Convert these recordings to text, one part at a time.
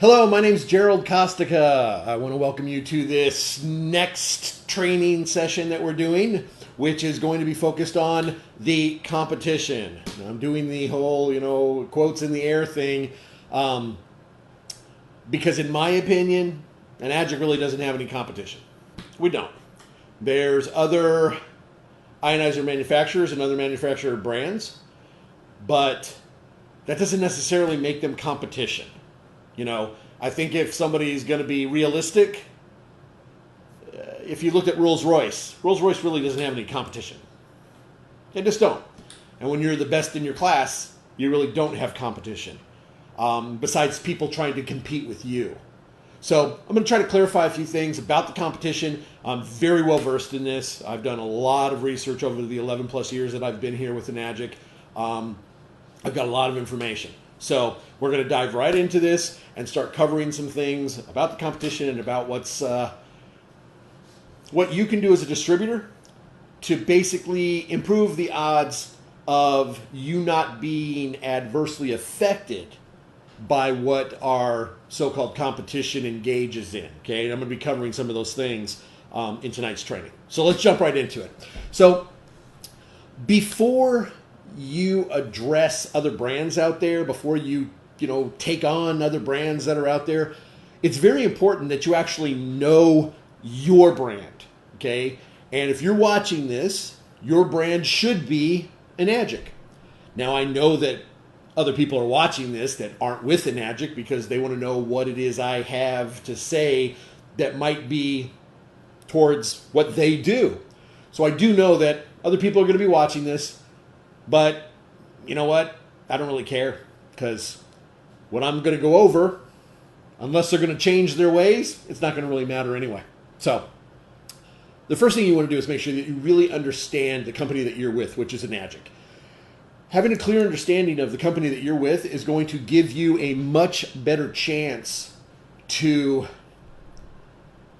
Hello, my name is Gerald Kostica. I want to welcome you to this next training session that we're doing, which is going to be focused on the competition. Now, I'm doing the whole, quotes in the air thing because in my opinion, an Adjic really doesn't have any competition. We don't. There's other ionizer manufacturers and other manufacturer brands, but that doesn't necessarily make them competition. I think if somebody's going to be realistic, if you looked at Rolls-Royce really doesn't have any competition. They just don't. And when you're the best in your class, you really don't have competition, besides people trying to compete with you. So I'm going to try to clarify a few things about the competition. I'm very well versed in this. I've done a lot of research over the 11 plus years that I've been here with an Adjic. I've got a lot of information. So we're going to dive right into this and start covering some things about the competition and about what you can do as a distributor to basically improve the odds of you not being adversely affected by what our so-called competition engages in. Okay, and I'm going to be covering some of those things in tonight's training. So let's jump right into it. So before you address other brands out there, before you take on other brands that are out there, it's very important that you actually know your brand, okay? And if you're watching this, your brand should be an Adjic. Now, I know that other people are watching this that aren't with an Adjic because they want to know what it is I have to say that might be towards what they do. So I do know that other people are going to be watching this. But you know what? I don't really care, because what I'm going to go over, unless they're going to change their ways, it's not going to really matter anyway. So the first thing you want to do is make sure that you really understand the company that you're with, which is an Adjic. Having a clear understanding of the company that you're with is going to give you a much better chance to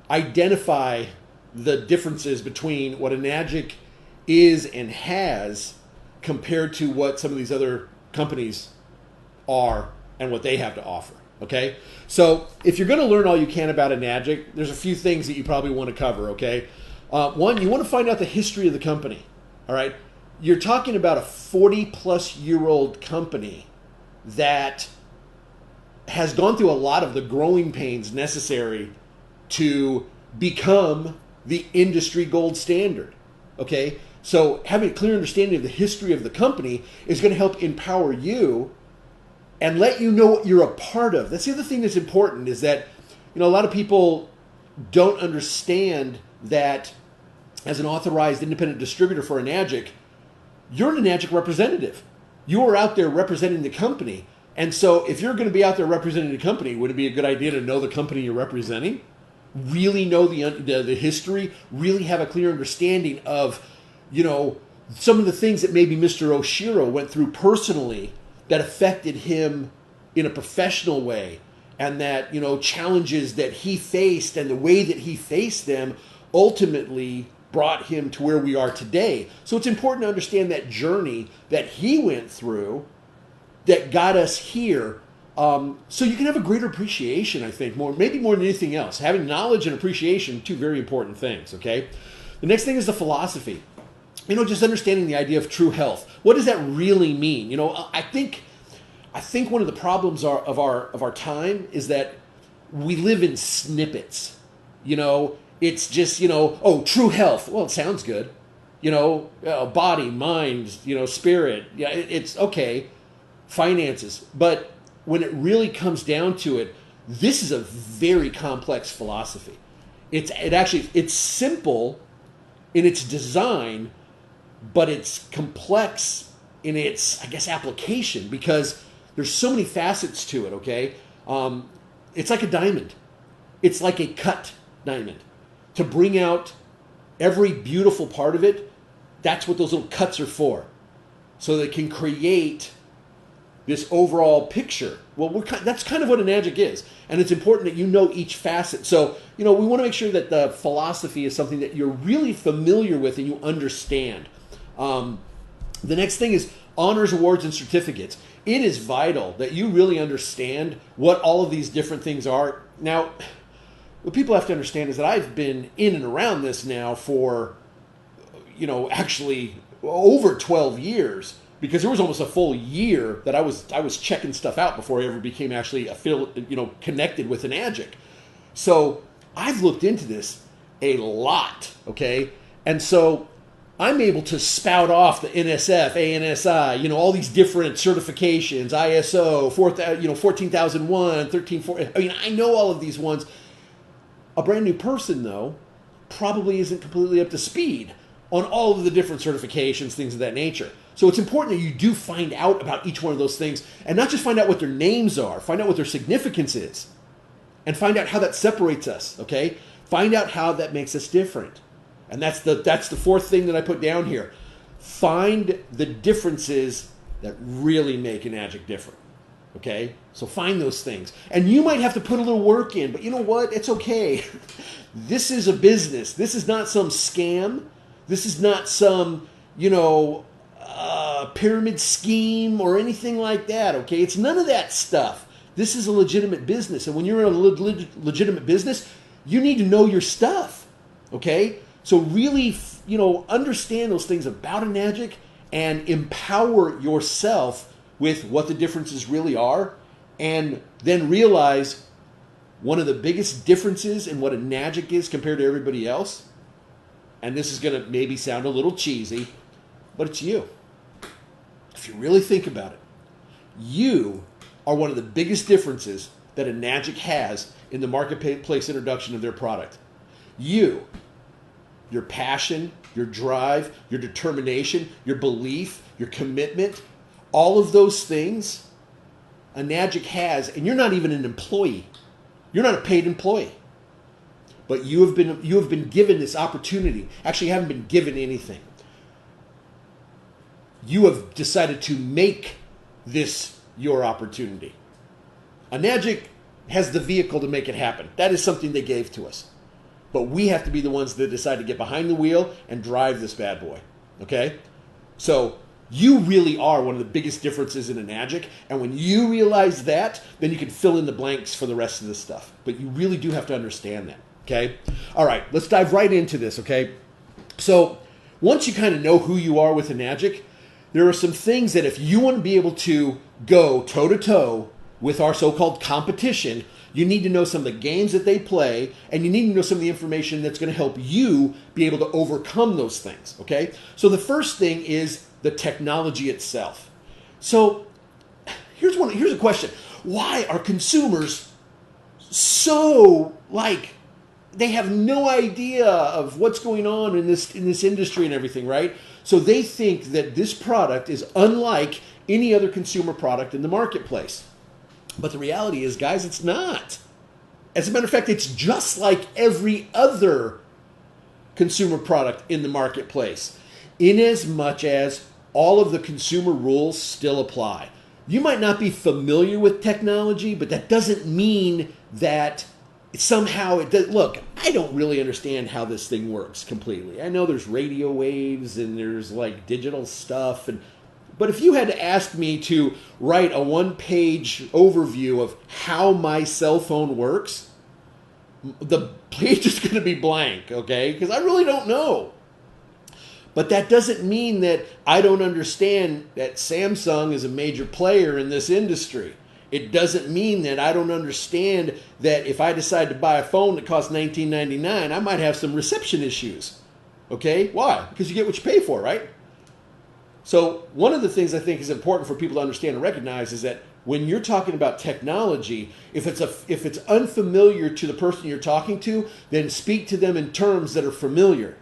identify the differences between what an Adjic is and has compared to what some of these other companies are and what they have to offer, okay? So if you're going to learn all you can about an Adjic, there's a few things that you probably want to cover, okay? One, you want to find out the history of the company, all right? You're talking about a 40-plus-year-old company that has gone through a lot of the growing pains necessary to become the industry gold standard, okay? So having a clear understanding of the history of the company is going to help empower you and let you know what you're a part of. That's the other thing that's important, is that a lot of people don't understand that as an authorized independent distributor for an Adjic, you're an Adjic representative. You are out there representing the company. And so if you're going to be out there representing the company, would it be a good idea to know the company you're representing? Really know the history? Really have a clear understanding of some of the things that maybe Mr. Oshiro went through personally that affected him in a professional way, and that, challenges that he faced and the way that he faced them ultimately brought him to where we are today. So it's important to understand that journey that he went through that got us here, so you can have a greater appreciation, I think, maybe more than anything else. Having knowledge and appreciation, two very important things, okay? The next thing is the philosophy. Just understanding the idea of true health. What does that really mean? I think one of the problems of our time is that we live in snippets. It's just, true health. Well, it sounds good. Body, mind, spirit. Yeah, it's okay. Finances. But when it really comes down to it, this is a very complex philosophy. It's simple in its design, but it's complex in its, application, because there's so many facets to it, okay? It's like a diamond. It's like a cut diamond. To bring out every beautiful part of it, that's what those little cuts are for. So they can create this overall picture. Well, that's kind of what an Adjic is. And it's important that you know each facet. So, we want to make sure that the philosophy is something that you're really familiar with and you understand. The next thing is honors, awards, and certificates. It is vital that you really understand what all of these different things are. Now, what people have to understand is that I've been in and around this now for, actually over 12 years, because there was almost a full year that I was checking stuff out before I ever became actually connected with Enagic. So I've looked into this a lot, okay? And so I'm able to spout off the NSF, ANSI, all these different certifications, ISO, 14001, 134. I know all of these ones. A brand new person, though, probably isn't completely up to speed on all of the different certifications, things of that nature. So it's important that you do find out about each one of those things, and not just find out what their names are, find out what their significance is, and find out how that separates us, okay? Find out how that makes us different. And that's the fourth thing that I put down here. Find the differences that really make Enagic different. Okay? So find those things. And you might have to put a little work in, but you know what? It's okay. This is a business. This is not some scam. This is not some, pyramid scheme or anything like that. Okay? It's none of that stuff. This is a legitimate business. And when you're in a legitimate business, you need to know your stuff. Okay? So really, understand those things about Enagic and empower yourself with what the differences really are, and then realize one of the biggest differences in what Enagic is compared to everybody else, and this is going to maybe sound a little cheesy, but it's you. If you really think about it, you are one of the biggest differences that Enagic has in the marketplace introduction of their product. Your passion, your drive, your determination, your belief, your commitment, all of those things Enagic has, and you're not even an employee. You're not a paid employee. But you have been given this opportunity. Actually, you haven't been given anything. You have decided to make this your opportunity. Enagic has the vehicle to make it happen. That is something they gave to us. But we have to be the ones that decide to get behind the wheel and drive this bad boy. Okay? So you really are one of the biggest differences in Enagic. And when you realize that, then you can fill in the blanks for the rest of this stuff. But you really do have to understand that. Okay? All right, let's dive right into this, okay? So once you kind of know who you are with Enagic, there are some things that if you want to be able to go toe-to-toe with our so-called competition, you need to know some of the games that they play, and you need to know some of the information that's going to help you be able to overcome those things, okay? So the first thing is the technology itself. So here's a question. Why are consumers so, they have no idea of what's going on in this industry and everything, right? So they think that this product is unlike any other consumer product in the marketplace. But the reality is, guys, it's not. As a matter of fact, it's just like every other consumer product in the marketplace, in as much as all of the consumer rules still apply. You might not be familiar with technology, but that doesn't mean that somehow it does. Look, I don't really understand how this thing works completely. I know there's radio waves and there's digital stuff, but if you had to ask me to write a one-page overview of how my cell phone works, the page is going to be blank, okay? Because I really don't know. But that doesn't mean that I don't understand that Samsung is a major player in this industry. It doesn't mean that I don't understand that if I decide to buy a phone that costs $19.99, I might have some reception issues. Okay? Why? Because you get what you pay for, right? So one of the things I think is important for people to understand and recognize is that when you're talking about technology, if it's unfamiliar to the person you're talking to, then speak to them in terms that are familiar.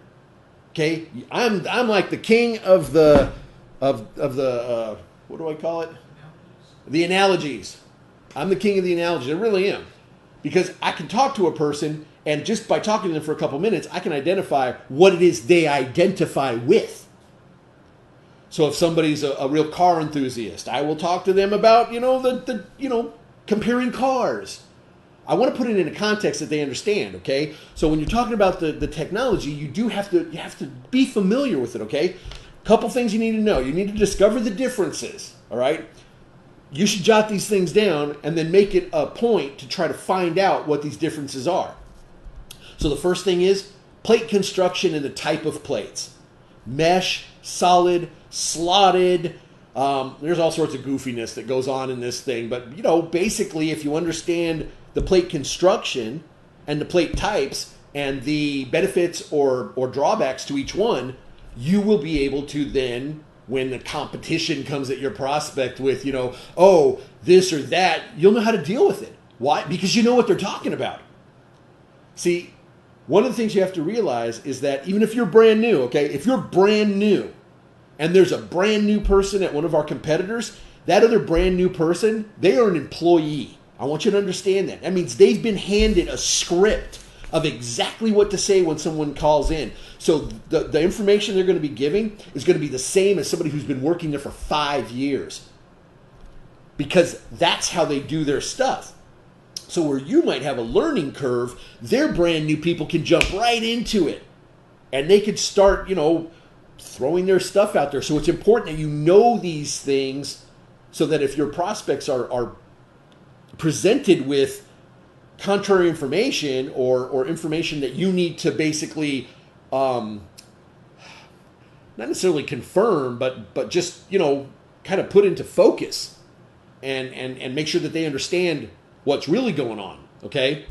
Okay? I'm like the king of the what do I call it? The analogies. I'm the king of the analogies. I really am. Because I can talk to a person, and just by talking to them for a couple minutes, I can identify what it is they identify with. So if somebody's a real car enthusiast, I will talk to them about, comparing cars. I want to put it in a context that they understand, okay? So when you're talking about the technology, you have to be familiar with it, okay? Couple things you need to know. You need to discover the differences, all right? You should jot these things down and then make it a point to try to find out what these differences are. So the first thing is plate construction and the type of plates. Mesh, solid, slotted. There's all sorts of goofiness that goes on in this thing. But, basically, if you understand the plate construction and the plate types and the benefits or drawbacks to each one, you will be able to then, when the competition comes at your prospect with, this or that, you'll know how to deal with it. Why? Because you know what they're talking about. See, one of the things you have to realize is that even if you're brand new, okay, if you're brand new and there's a brand new person at one of our competitors, that other brand new person, they are an employee. I want you to understand that. That means they've been handed a script of exactly what to say when someone calls in. So the information they're going to be giving is going to be the same as somebody who's been working there for 5 years, because that's how they do their stuff. So where you might have a learning curve, their brand new people can jump right into it and they could start, throwing their stuff out there. So it's important that you know these things so that if your prospects are presented with contrary information or information that you need to basically not necessarily confirm, but just, kind of put into focus and make sure that they understand what's really going on, okay?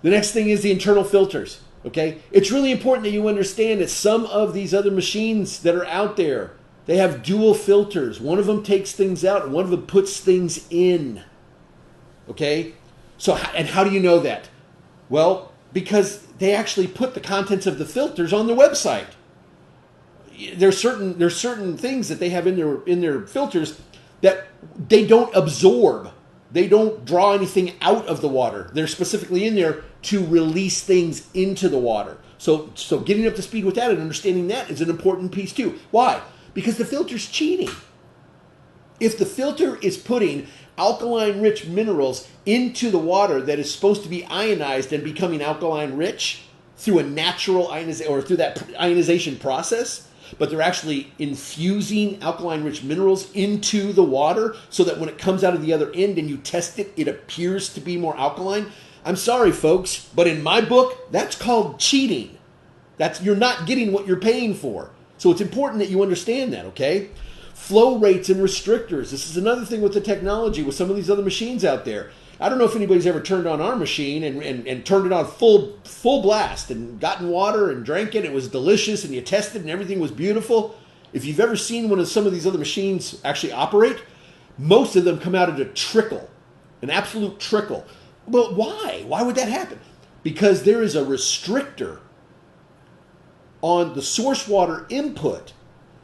The next thing is the internal filters, okay? It's really important that you understand that some of these other machines that are out there, they have dual filters. One of them takes things out and one of them puts things in, okay? So, and how do you know that? Well, because they actually put the contents of the filters on their website. There's certain things that they have in their filters that they don't absorb. They don't draw anything out of the water. They're specifically in there to release things into the water. So getting up to speed with that and understanding that is an important piece too. Why? Because the filter's cheating. If the filter is putting alkaline-rich minerals into the water that is supposed to be ionized and becoming alkaline-rich through a natural ionization or through that ionization process, but they're actually infusing alkaline-rich minerals into the water so that when it comes out of the other end and you test it, it appears to be more alkaline. I'm sorry, folks, but in my book, that's called cheating. You're not getting what you're paying for. So it's important that you understand that, okay? Flow rates and restrictors. This is another thing with the technology with some of these other machines out there. I don't know if anybody's ever turned on our machine and turned it on full blast and gotten water and drank it. It was delicious and you tested and everything was beautiful. If you've ever seen one of some of these other machines actually operate, most of them come out at a trickle, an absolute trickle. Well, why? Why would that happen? Because there is a restrictor on the source water input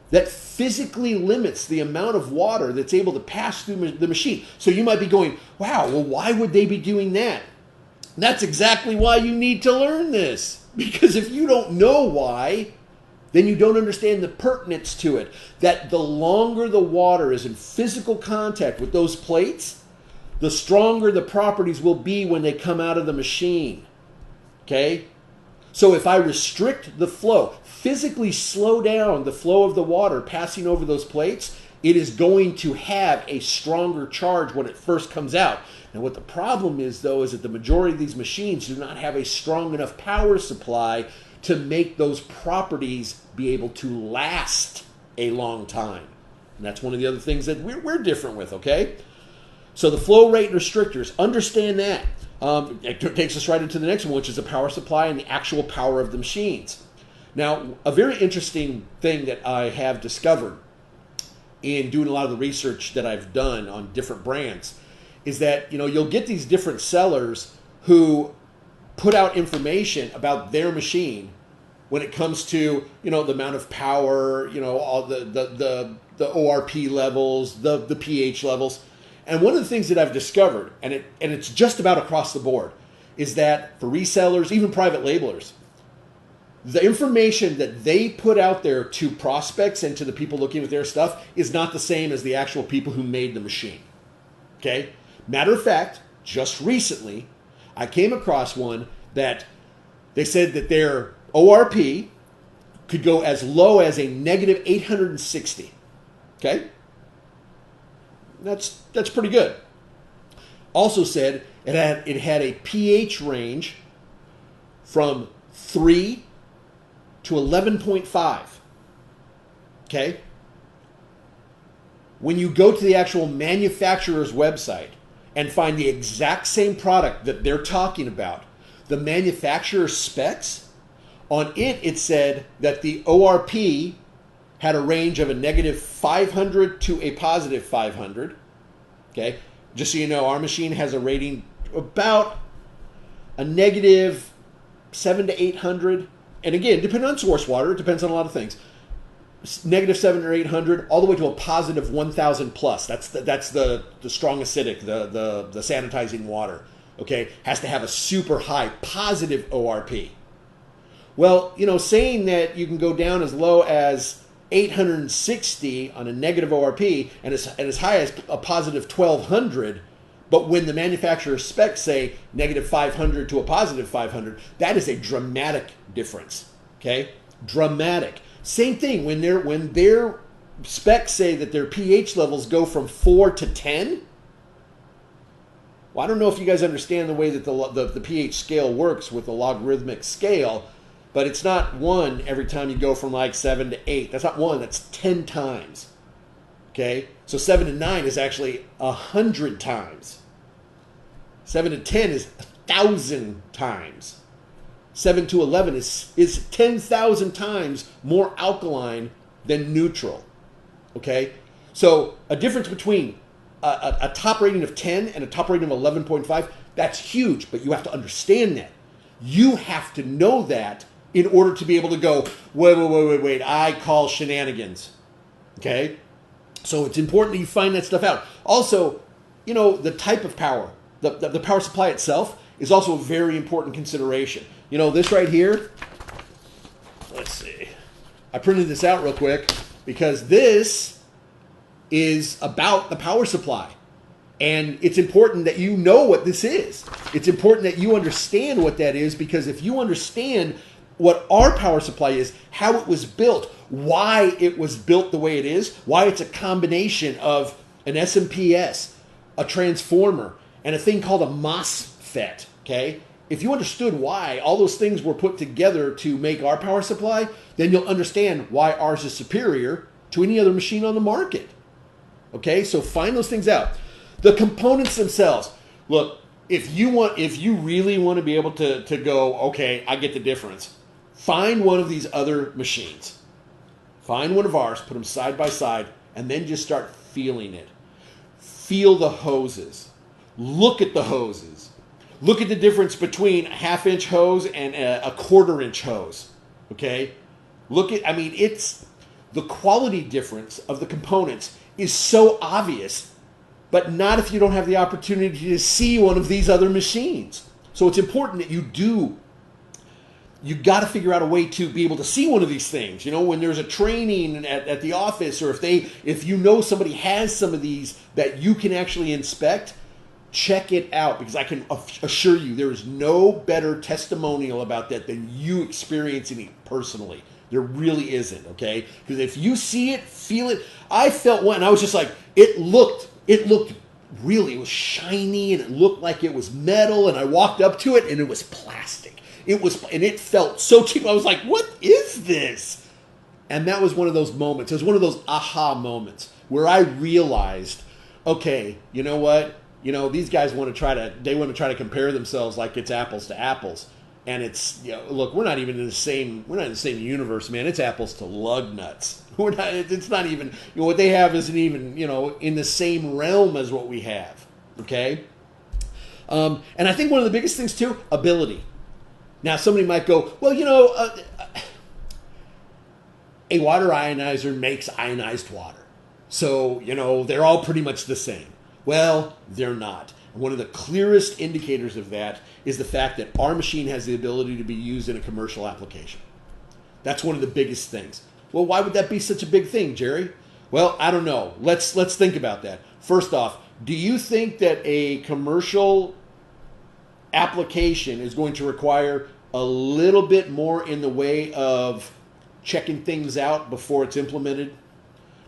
that physically limits the amount of water that's able to pass through the machine. So you might be going, wow, well, why would they be doing that? That's exactly why you need to learn this. Because if you don't know why, then you don't understand the pertinence to it. That the longer the water is in physical contact with those plates, the stronger the properties will be when they come out of the machine. Okay? So if I restrict the flow, physically slow down the flow of the water passing over those plates, it is going to have a stronger charge when it first comes out. And what the problem is, though, is that the majority of these machines do not have a strong enough power supply to make those properties be able to last a long time. And that's one of the other things that we're different with, okay? So the flow rate restrictors, understand that. It takes us right into the next one, which is the power supply and the actual power of the machines. Now, a very interesting thing that I have discovered in doing a lot of the research that I've done on different brands is that, you'll get these different sellers who put out information about their machine when it comes to, the amount of power, all the ORP levels, the pH levels. And one of the things that I've discovered, and it's just about across the board, is that for resellers, even private labelers, the information that they put out there to prospects and to the people looking at their stuff is not the same as the actual people who made the machine. Okay? Matter of fact, just recently, I came across one that they said that their ORP could go as low as a negative 860. Okay? That's pretty good. Also said it had a pH range from 3 to 11.5. Okay? When you go to the actual manufacturer's website and find the exact same product that they're talking about, the manufacturer's specs, on it said that the ORP had a range of a negative 500 to a positive 500. Okay? Just so you know, our machine has a rating about a negative 7 to 800. And again, depending on source water, it depends on a lot of things. Negative 7 or 800, all the way to a positive 1,000 plus. That's the strong acidic, the sanitizing water. Okay, has to have a super high positive ORP. Well, saying that you can go down as low as 860 on a negative ORP and as high as a positive 1,200, but when the manufacturer specs say negative 500 to a positive 500, that is a dramatic difference. Okay, dramatic. Same thing when their specs say that their pH levels go from 4 to 10. Well, I don't know if you guys understand the way that the pH scale works with the logarithmic scale, but it's not 1 every time you go from like 7 to 8. That's not 1, that's 10 times. Okay? So 7 to 9 is actually 100 times. 7 to 10 is 1,000 times. 7 to 11 is 10,000 times more alkaline than neutral. Okay? So a difference between a top rating of 10 and a top rating of 11.5, that's huge, but you have to understand that. You have to know that in order to be able to go, wait, I call shenanigans. Okay? So it's important that you find that stuff out. Also, the type of power, the power supply itself is also a very important consideration. This right here, let's see. I printed this out real quick because this is about the power supply. And it's important that you know what this is. It's important that you understand what that is, because if you understand what our power supply is, how it was built, why it was built the way it is, why it's a combination of an SMPS, a transformer, and a thing called a MOSFET, okay? If you understood why all those things were put together to make our power supply, then you'll understand why ours is superior to any other machine on the market. Okay, so find those things out. The components themselves. Look, if you really want to be able to go, okay, I get the difference, find one of these other machines. Find one of ours, put them side by side, and then just start feeling it. Feel the hoses. Look at the hoses. Look at the difference between a 1/2-inch hose and a 1/4-inch hose. Okay? It's the quality difference of the components is so obvious, but not if you don't have the opportunity to see one of these other machines. So it's important that you got to figure out a way to be able to see one of these things. When there's a training at the office, or if you know somebody has some of these that you can actually inspect, check it out, because I can assure you there is no better testimonial about that than you experiencing it personally. There really isn't, okay? Because if you see it, feel it. I felt one, and I was just like, it looked really, it was shiny, and it looked like it was metal, and I walked up to it, and it was plastic. And it felt so cheap. I was like, what is this? And that was one of those moments. It was one of those aha moments where I realized, okay, you know what? These guys want to try to compare themselves like it's apples to apples. And it's, look, we're not in the same universe, man. It's apples to lug nuts. It's not even, what they have isn't even, in the same realm as what we have. Okay? And I think one of the biggest things too, ability. Now, somebody might go, well, a water ionizer makes ionized water. So, they're all pretty much the same. Well, they're not. One of the clearest indicators of that is the fact that our machine has the ability to be used in a commercial application. That's one of the biggest things. Well, why would that be such a big thing, Jerry? Well, I don't know. Let's think about that. First off, do you think that a commercial application is going to require a little bit more in the way of checking things out before it's implemented?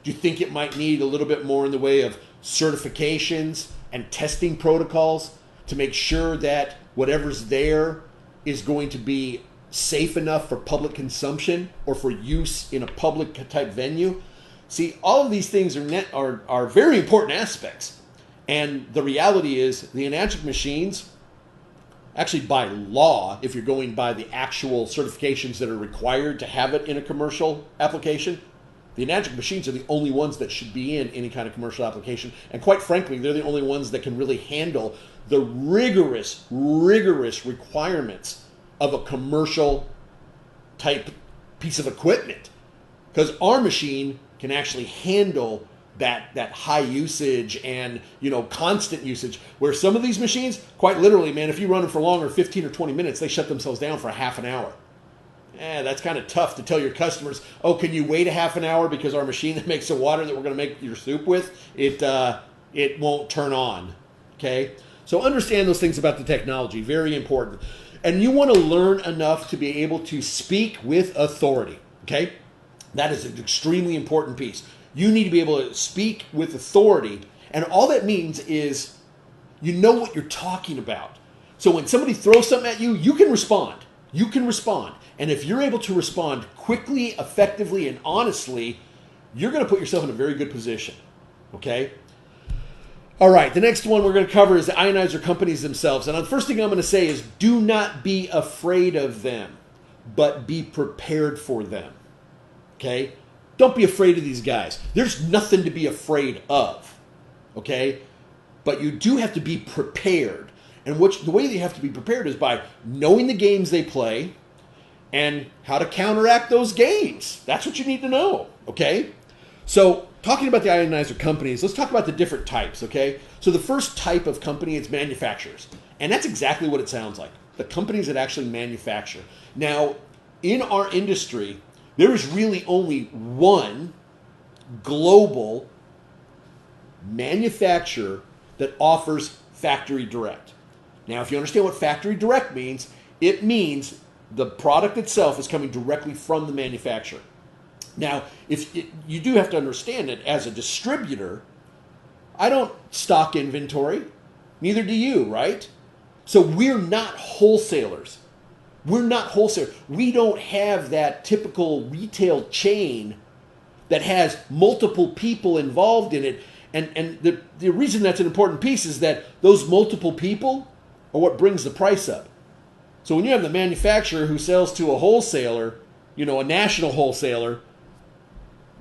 Do you think it might need a little bit more in the way of certifications and testing protocols to make sure that whatever's there is going to be safe enough for public consumption or for use in a public type venue? See, all of these things are very important aspects. And the reality is the Enagic machines, actually by law, if you're going by the actual certifications that are required to have it in a commercial application, the Enagic machines are the only ones that should be in any kind of commercial application. And quite frankly, they're the only ones that can really handle the rigorous requirements of a commercial type piece of equipment. Because our machine can actually handle that high usage and constant usage, where some of these machines, quite literally, man, if you run them for longer, 15 or 20 minutes, they shut themselves down for a half an hour. That's kind of tough to tell your customers, oh, can you wait a half an hour because our machine that makes the water that we're going to make your soup with, it won't turn on. Okay? So understand those things about the technology, very important. And you want to learn enough to be able to speak with authority. Okay? That is an extremely important piece. You need to be able to speak with authority. And all that means is you know what you're talking about. So when somebody throws something at you, you can respond. You can respond. And if you're able to respond quickly, effectively, and honestly, you're going to put yourself in a very good position. Okay? All right, the next one we're going to cover is the ionizer companies themselves. And the first thing I'm going to say is do not be afraid of them, but be prepared for them. Okay? Don't be afraid of these guys. There's nothing to be afraid of. Okay? But you do have to be prepared. And the way that you have to be prepared is by knowing the games they play and how to counteract those games. That's what you need to know. Okay? So, talking about the ionizer companies, let's talk about the different types. Okay? So the first type of company is manufacturers. And that's exactly what it sounds like. The companies that actually manufacture. Now, in our industry, there is really only one global manufacturer that offers factory direct. Now, if you understand what factory direct means, it means the product itself is coming directly from the manufacturer. Now, you do have to understand that as a distributor, I don't stock inventory. Neither do you, right? So we're not wholesalers. We're not wholesalers. We don't have that typical retail chain that has multiple people involved in it. And the reason that's an important piece is that those multiple people are what brings the price up. So when you have the manufacturer who sells to a wholesaler, a national wholesaler,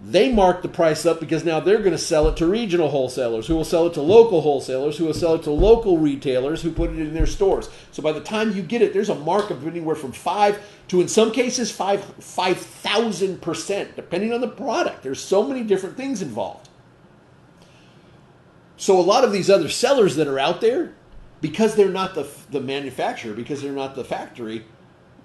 they mark the price up because now they're going to sell it to regional wholesalers who will sell it to local wholesalers who will sell it to local retailers who put it in their stores. So by the time you get it, there's a markup of anywhere from 5 to, in some cases, 5,000%, depending on the product. There's so many different things involved. So a lot of these other sellers that are out there, because they're not the manufacturer, because they're not the factory,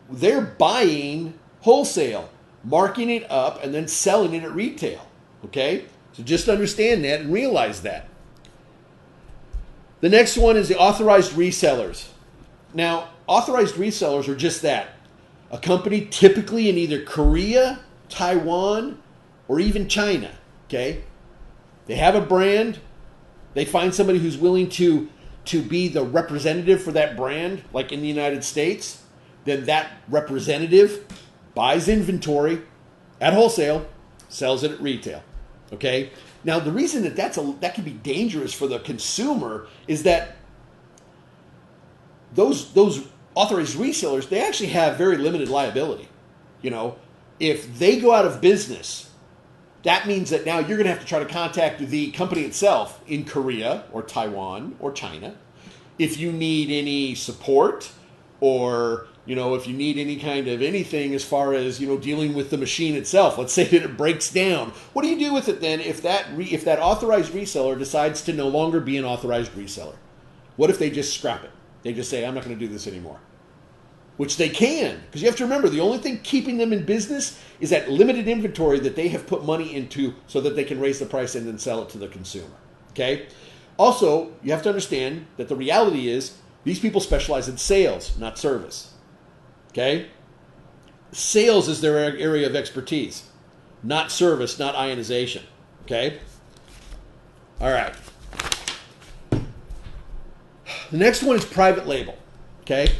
they're buying wholesale, marking it up, and then selling it at retail. Okay? So just understand that and realize that. The next one is the authorized resellers. Now, authorized resellers are just that. A company typically in either Korea, Taiwan, or even China. Okay? They have a brand. They find somebody who's willing to be the representative for that brand, like in the United States. Then that representative buys inventory at wholesale, sells it at retail. Okay? Now, the reason that can be dangerous for the consumer is that those authorized resellers, they actually have very limited liability. If they go out of business, that means that now you're going to have to try to contact the company itself in Korea or Taiwan or China if you need any support, or if you need any kind of anything as far as dealing with the machine itself. Let's say that it breaks down. What do you do with it then if that authorized reseller decides to no longer be an authorized reseller? What if they just scrap it? They just say, I'm not going to do this anymore. Which they can, because you have to remember, the only thing keeping them in business is that limited inventory that they have put money into so that they can raise the price and then sell it to the consumer. Okay? Also, you have to understand that the reality is these people specialize in sales, not service. Okay? Sales is their area of expertise, not service, not ionization. Okay? All right. The next one is private label. Okay?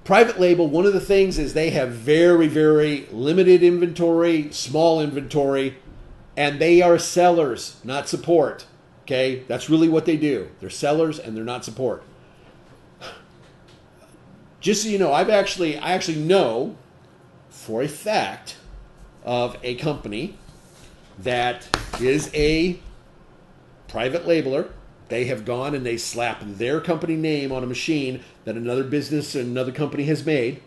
Private label, one of the things is they have very, very limited inventory, small inventory, and they are sellers, not support. Okay? That's really what they do. They're sellers and they're not support. Just so you know, I actually know for a fact of a company that is a private labeler. They have gone and they slapped their company name on a machine that another business and another company has made.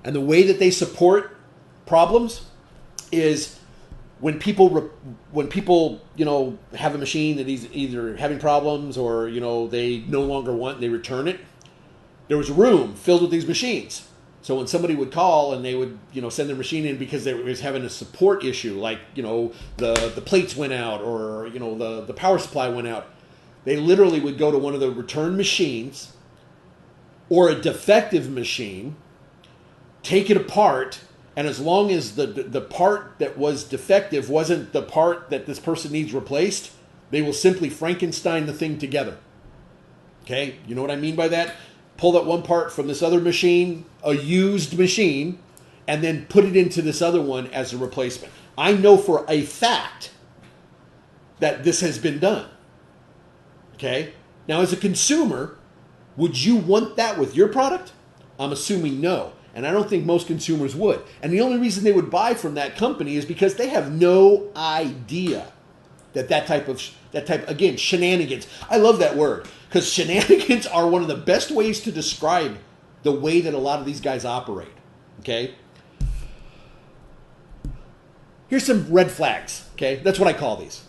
And the way that they support problems is when people have a machine that is either having problems or they no longer want, they return it. There was a room filled with these machines. So when somebody would call and they would, send their machine in because they was having a support issue, like, the plates went out or, the power supply went out, they literally would go to one of the return machines or a defective machine, take it apart, and as long as the part that was defective wasn't the part that this person needs replaced, they will simply Frankenstein the thing together. Okay? You know what I mean by that? Pull that one part from this other machine, a used machine, and then put it into this other one as a replacement. I know for a fact that this has been done. Okay? Now, as a consumer, would you want that with your product? I'm assuming no. And I don't think most consumers would. And the only reason they would buy from that company is because they have no idea that type, again, shenanigans. I love that word. Because shenanigans are one of the best ways to describe the way that a lot of these guys operate. Okay? Here's some red flags. Okay? That's what I call these.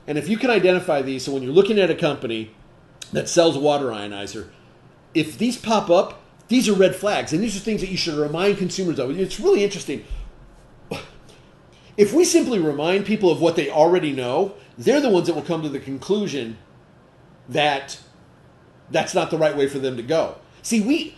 And if you can identify these, so when you're looking at a company that sells a water ionizer, if these pop up, these are red flags. And these are things that you should remind consumers of. It's really interesting. If we simply remind people of what they already know, they're the ones that will come to the conclusion that that's not the right way for them to go. See, we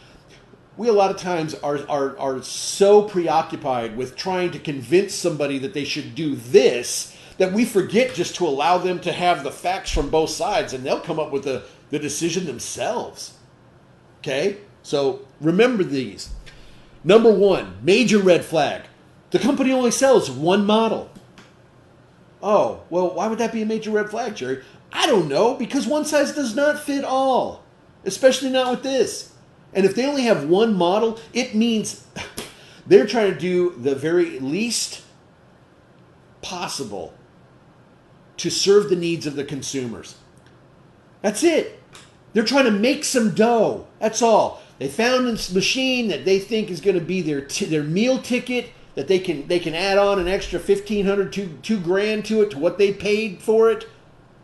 a lot of times are so preoccupied with trying to convince somebody that they should do this that we forget just to allow them to have the facts from both sides, and they'll come up with the decision themselves. Okay? So remember these. Number one, major red flag. The company only sells one model. Oh, well, why would that be a major red flag, Jerry? I don't know, because one size does not fit all, especially not with this. And if they only have one model, it means they're trying to do the very least possible to serve the needs of the consumers. That's it. They're trying to make some dough. That's all. They found this machine that they think is going to be their meal ticket, that they can add on an extra $1,500 to $2,000 to it, to what they paid for it,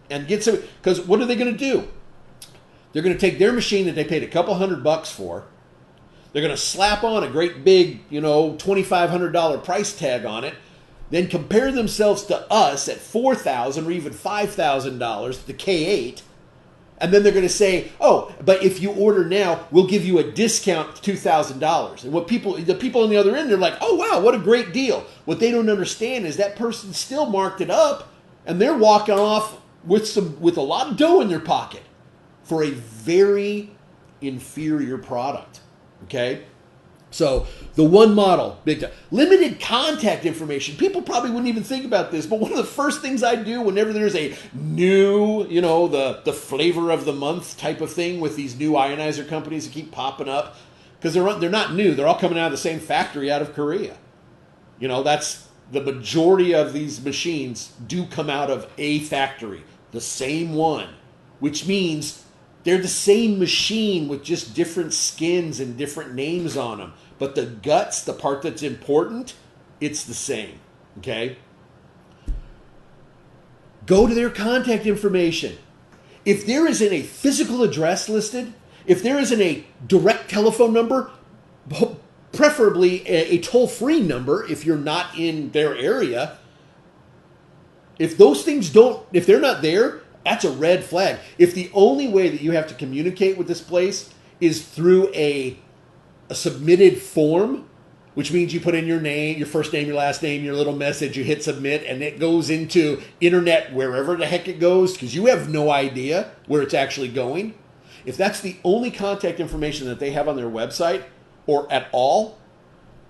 and get some. Because what are they going to do? They're going to take their machine that they paid a couple $100 for. They're going to slap on a great big, $2,500 price tag on it, then compare themselves to us at $4,000 or even $5,000, the K8, and then they're going to say, "Oh, but if you order now, we'll give you a discount of $2,000." And the people on the other end, they're like, "Oh wow, what a great deal!" What they don't understand is that person still marked it up, and they're walking off with a lot of dough in their pocket for a very inferior product. Okay. So the one model, big time. Limited contact information. People probably wouldn't even think about this, but one of the first things I do whenever there's a new, the flavor of the month type of thing with these new ionizer companies that keep popping up, because they're not new. They're all coming out of the same factory out of Korea. That's the majority of these machines do come out of a factory, the same one, which means they're the same machine with just different skins and different names on them. But the guts, the part that's important, it's the same. Okay? Go to their contact information. If there isn't a physical address listed, if there isn't a direct telephone number, preferably a toll-free number if you're not in their area, if those things if they're not there, that's a red flag. If the only way that you have to communicate with this place is through a a submitted form, which means you put in your name, your first name, your last name, your little message, you hit submit, and it goes into internet wherever the heck it goes, because you have no idea where it's actually going. If that's the only contact information that they have on their website, or at all,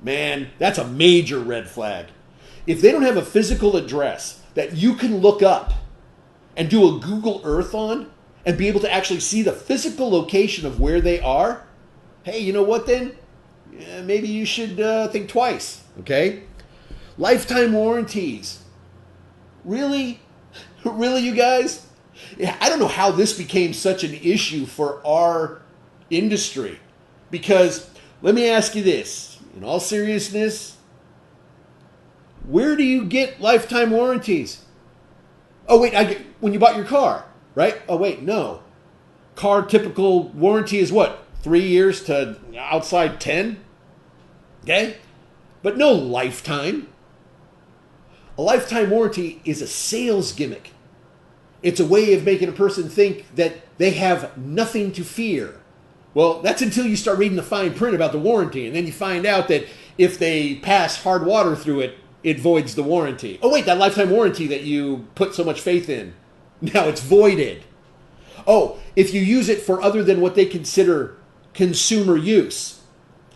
man, that's a major red flag. If they don't have a physical address that you can look up and do a Google Earth on and be able to actually see the physical location of where they are, hey, you know what then? Yeah, maybe you should think twice, okay? Lifetime warranties. Really? Really, you guys? Yeah, I don't know how this became such an issue for our industry. Because, let me ask you this, in all seriousness, where do you get lifetime warranties? Oh, wait, when you bought your car, right? Oh, wait, no. Car typical warranty is what? 3 years to outside 10? Okay? But no lifetime. A lifetime warranty is a sales gimmick. It's a way of making a person think that they have nothing to fear. Well, that's until you start reading the fine print about the warranty, and then you find out that if they pass hard water through it, it voids the warranty. Oh, wait, that lifetime warranty that you put so much faith in, now it's voided. Oh, if you use it for other than what they consider consumer use.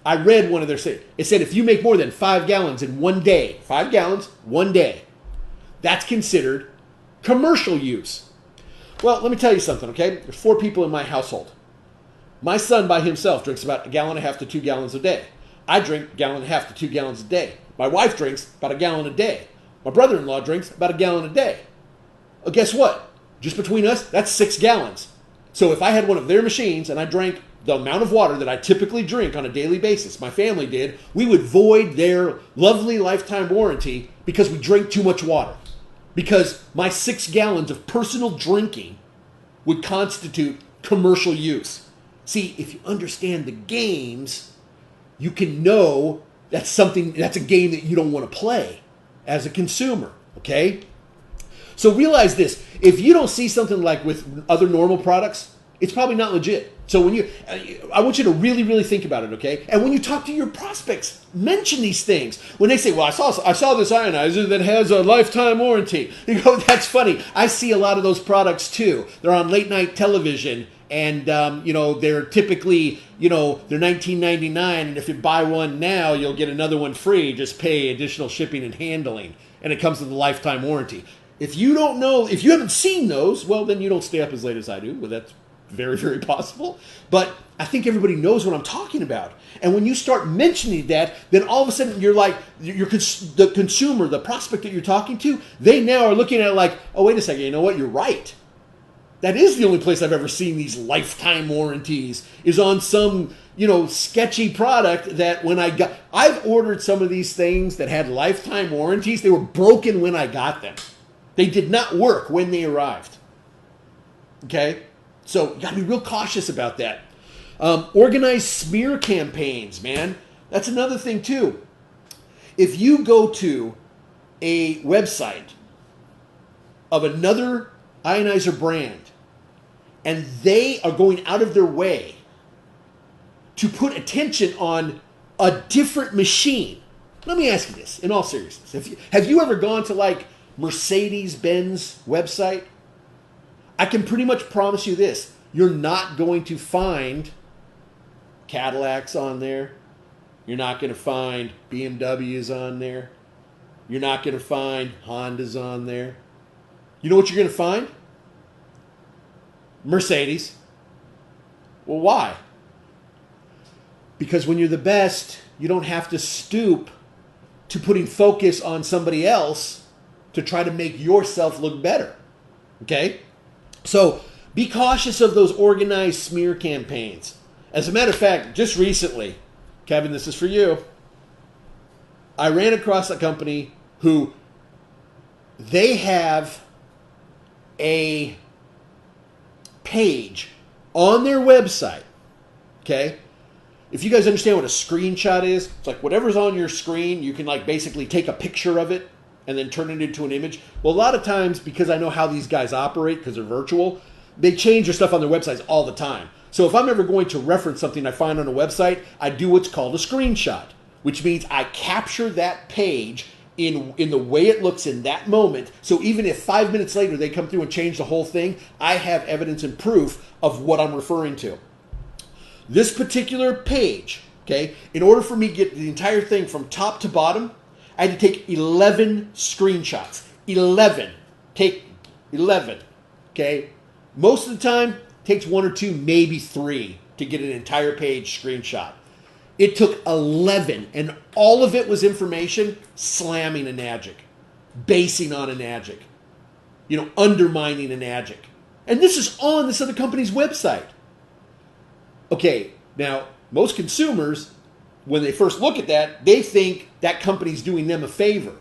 I read one of their statements. It said if you make more than 5 gallons in one day, 5 gallons, one day, that's considered commercial use. Well, let me tell you something, okay? There's 4 people in my household. My son by himself drinks about 1.5 gallons to 2 gallons a day. I drink 1.5 gallons to 2 gallons a day. My wife drinks about 1 gallon a day. My brother-in-law drinks about 1 gallon a day. Well, guess what? Just between us, that's 6 gallons. So if I had one of their machines and I drank the amount of water that I typically drink on a daily basis, my family did, we would void their lovely lifetime warranty because we drink too much water. Because my 6 gallons of personal drinking would constitute commercial use. See, if you understand the games, you can know that's a game that you don't want to play as a consumer, okay? So realize this, if you don't see something like with other normal products, it's probably not legit. So I want you to really, really think about it, okay? And when you talk to your prospects, mention these things. When they say, well, I saw this ionizer that has a lifetime warranty. You go, that's funny. I see a lot of those products too. They're on late night television. And, they're typically, they're $19.99. And if you buy one now, you'll get another one free. Just pay additional shipping and handling. And it comes with a lifetime warranty. If you don't know, if you haven't seen those, well, then you don't stay up as late as I do. Well, that's very, very possible. But I think everybody knows what I'm talking about. And when you start mentioning that, then all of a sudden you're like, the consumer, the prospect that you're talking to, they now are looking at it like, oh, wait a second, you know what? You're right. That is the only place I've ever seen these lifetime warranties is on some, sketchy product that I've ordered some of these things that had lifetime warranties. They were broken when I got them. They did not work when they arrived. Okay? So you got to be real cautious about that. Organized smear campaigns, man. That's another thing too. If you go to a website of another ionizer brand, and they are going out of their way to put attention on a different machine. Let me ask you this, in all seriousness. Have you ever gone to like Mercedes-Benz website? I can pretty much promise you this. You're not going to find Cadillacs on there. You're not going to find BMWs on there. You're not going to find Hondas on there. You know what you're going to find? Mercedes. Well, why? Because when you're the best, you don't have to stoop to putting focus on somebody else to try to make yourself look better. Okay? So be cautious of those organized smear campaigns. As a matter of fact, just recently, Kevin, this is for you. I ran across a company who they have a page on their website, okay? If you guys understand what a screenshot is, it's like whatever's on your screen, you can like basically take a picture of it and then turn it into an image. Well, a lot of times, because I know how these guys operate, because they're virtual, they change their stuff on their websites all the time. So if I'm ever going to reference something I find on a website, I do what's called a screenshot, which means I capture that page in the way it looks in that moment. So even if 5 minutes later they come through and change the whole thing, I have evidence and proof of what I'm referring to. This particular page, okay, in order for me to get the entire thing from top to bottom, I had to take 11 screenshots. 11. Take 11. Okay? Most of the time, it takes 1 or 2, maybe 3 to get an entire page screenshot. It took 11, and all of it was information slamming Enagic, basing on Enagic, undermining Enagic. And this is on this other company's website. Okay, now, most consumers, when they first look at that, they think that company's doing them a favor,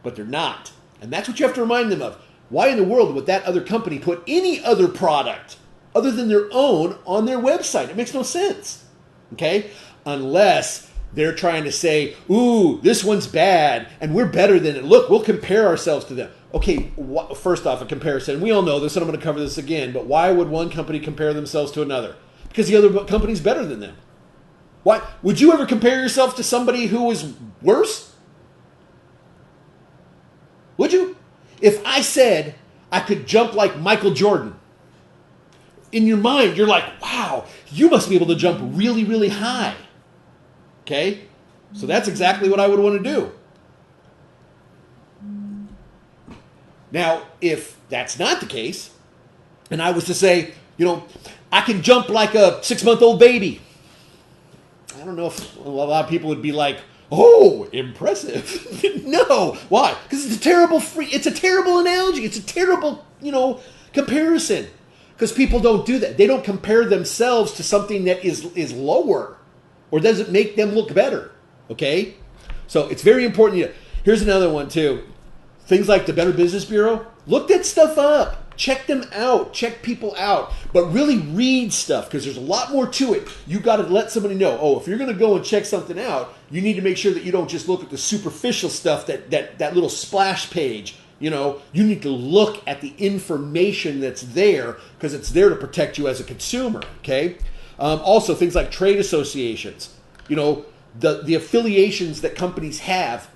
but they're not. And that's what you have to remind them of. Why in the world would that other company put any other product other than their own on their website? It makes no sense, okay? Unless they're trying to say, ooh, this one's bad, and we're better than it. Look, we'll compare ourselves to them. Okay, first off, a comparison. We all know this, and I'm going to cover this again, but why would one company compare themselves to another? Because the other company's better than them. Why? Would you ever compare yourself to somebody who is worse? Would you? If I said I could jump like Michael Jordan, in your mind, you're like, wow, you must be able to jump really, really high. Okay? So that's exactly what I would want to do. Now, if that's not the case, and I was to say, I can jump like a 6-month-old baby, I don't know if a lot of people would be like, oh, impressive. No. Why? Because it's a terrible analogy. It's a terrible, comparison. Because people don't do that. They don't compare themselves to something that is lower or doesn't make them look better. Okay? So it's very important. Here's another one too. Things like the Better Business Bureau. Look that stuff up. Check them out. Check people out. But really read stuff because there's a lot more to it. You got to let somebody know, if you're going to go and check something out, you need to make sure that you don't just look at the superficial stuff, that little splash page. You need to look at the information that's there because it's there to protect you as a consumer. Okay? Also, things like trade associations. The affiliations that companies have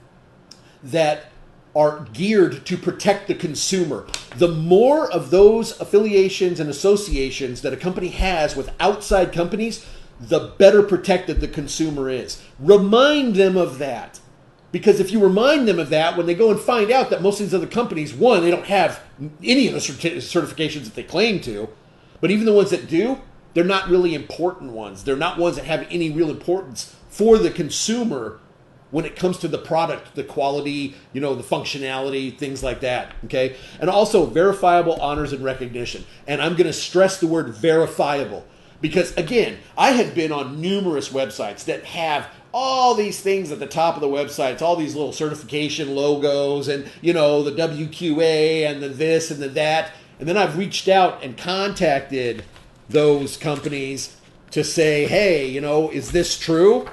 that are geared to protect the consumer. The more of those affiliations and associations that a company has with outside companies, the better protected the consumer is. Remind them of that. Because if you remind them of that, when they go and find out that most of these other companies, one, they don't have any of the certifications that they claim to, but even the ones that do, they're not really important ones. They're not ones that have any real importance for the consumer when it comes to the product, the quality, the functionality, things like that, okay? And also verifiable honors and recognition. And I'm going to stress the word verifiable because, again, I have been on numerous websites that have all these things at the top of the websites, all these little certification logos and, the WQA and the this and the that. And then I've reached out and contacted those companies to say, hey, is this true?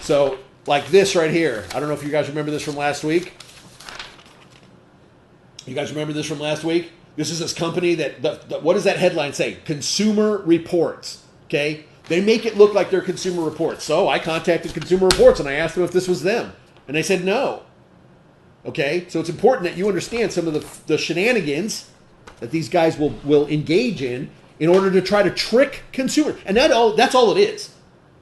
So, like this right here. I don't know if you guys remember this from last week. You guys remember this from last week? This is this company that what does that headline say? Consumer Reports. Okay? They make it look like they're Consumer Reports. So I contacted Consumer Reports and I asked them if this was them. And they said no. Okay? So it's important that you understand some of the shenanigans that these guys will engage in order to try to trick consumers. And that's all it is.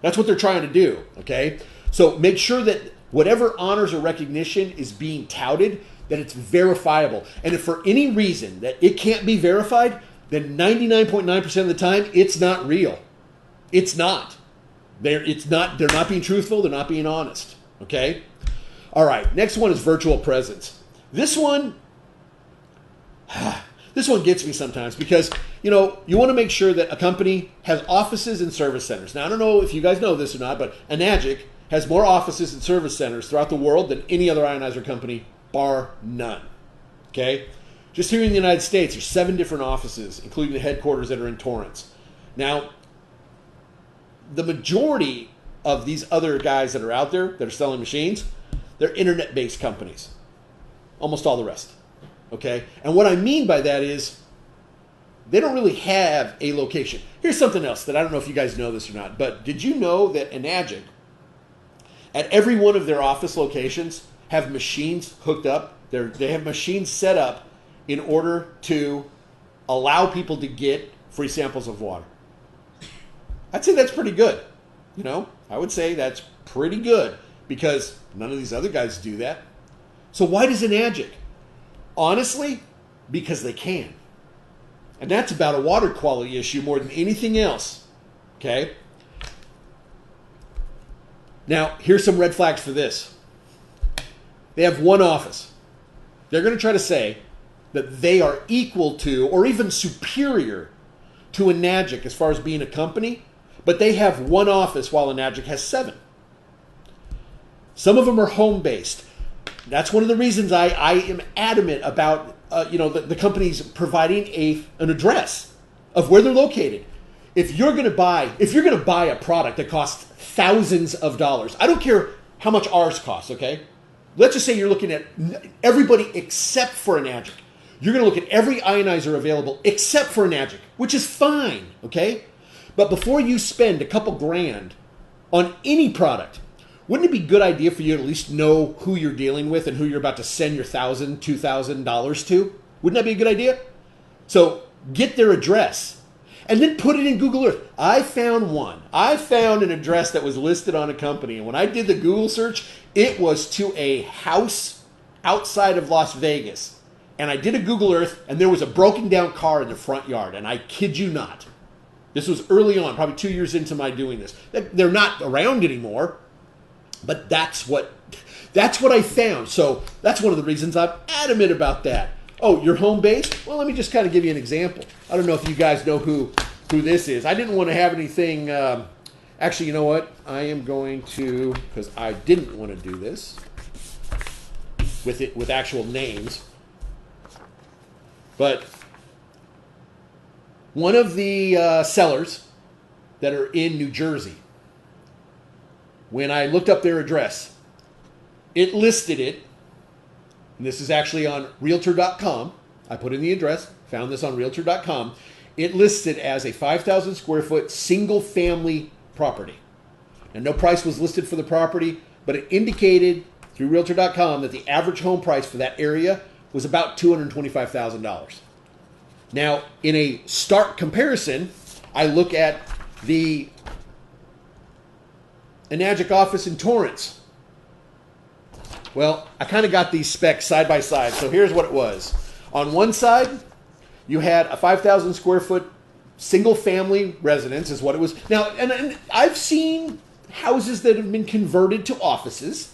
That's what they're trying to do. Okay? So make sure that whatever honors or recognition is being touted, that it's verifiable. And if for any reason that it can't be verified, then 99.9% of the time, it's not real. It's not. They're not being truthful. They're not being honest. Okay? All right. Next one is virtual presence. This one gets me sometimes because, you want to make sure that a company has offices and service centers. Now, I don't know if you guys know this or not, but Enagic has more offices and service centers throughout the world than any other ionizer company, bar none. Okay? Just here in the United States, there's 7 different offices, including the headquarters that are in Torrance. Now, the majority of these other guys that are out there that are selling machines, they're internet-based companies. Almost all the rest. Okay? And what I mean by that is they don't really have a location. Here's something else that I don't know if you guys know this or not, but did you know that Enagic, at every one of their office locations, have machines hooked up? They have machines set up in order to allow people to get free samples of water. I'd say that's pretty good. You know, I would say that's pretty good because none of these other guys do that. So why does Enagic? Honestly, because they can. And that's about a water quality issue more than anything else. Okay? Now, here's some red flags for this. They have one office. They're going to try to say that they are equal to or even superior to Enagic as far as being a company, but they have one office while Enagic has 7. Some of them are home-based. That's one of the reasons I am adamant about the companies providing an address of where they're located. If you're going to buy a product that costs thousands of dollars, I don't care how much ours costs, okay? Let's just say you're looking at everybody except for Enagic. You're going to look at every ionizer available except for Enagic, which is fine, okay? But before you spend a couple grand on any product, wouldn't it be a good idea for you to at least know who you're dealing with and who you're about to send your $1,000, $2,000 to? Wouldn't that be a good idea? So get their address and then put it in Google Earth. I found one. I found an address that was listed on a company. And when I did the Google search, it was to a house outside of Las Vegas. And I did a Google Earth and there was a broken down car in the front yard. And I kid you not. This was early on, probably 2 years into my doing this. They're not around anymore. But that's what I found. So that's one of the reasons I'm adamant about that. Oh, you're home-based? Well, let me just kind of give you an example. I don't know if you guys know who this is. I didn't want to have anything... actually, you know what? I am going to... Because I didn't want to do this with actual names. But one of the sellers that are in New Jersey, when I looked up their address, it listed it, and this is actually on Realtor.com. I put in the address, found this on Realtor.com. It listed as a 5,000 square foot single family property. And no price was listed for the property, but it indicated through Realtor.com that the average home price for that area was about $225,000. Now, in a stark comparison, I look at the Enagic office in Torrance. Well, I kind of got these specs side by side. So here's what it was. On one side, you had a 5,000 square foot single family residence is what it was. Now, and I've seen houses that have been converted to offices.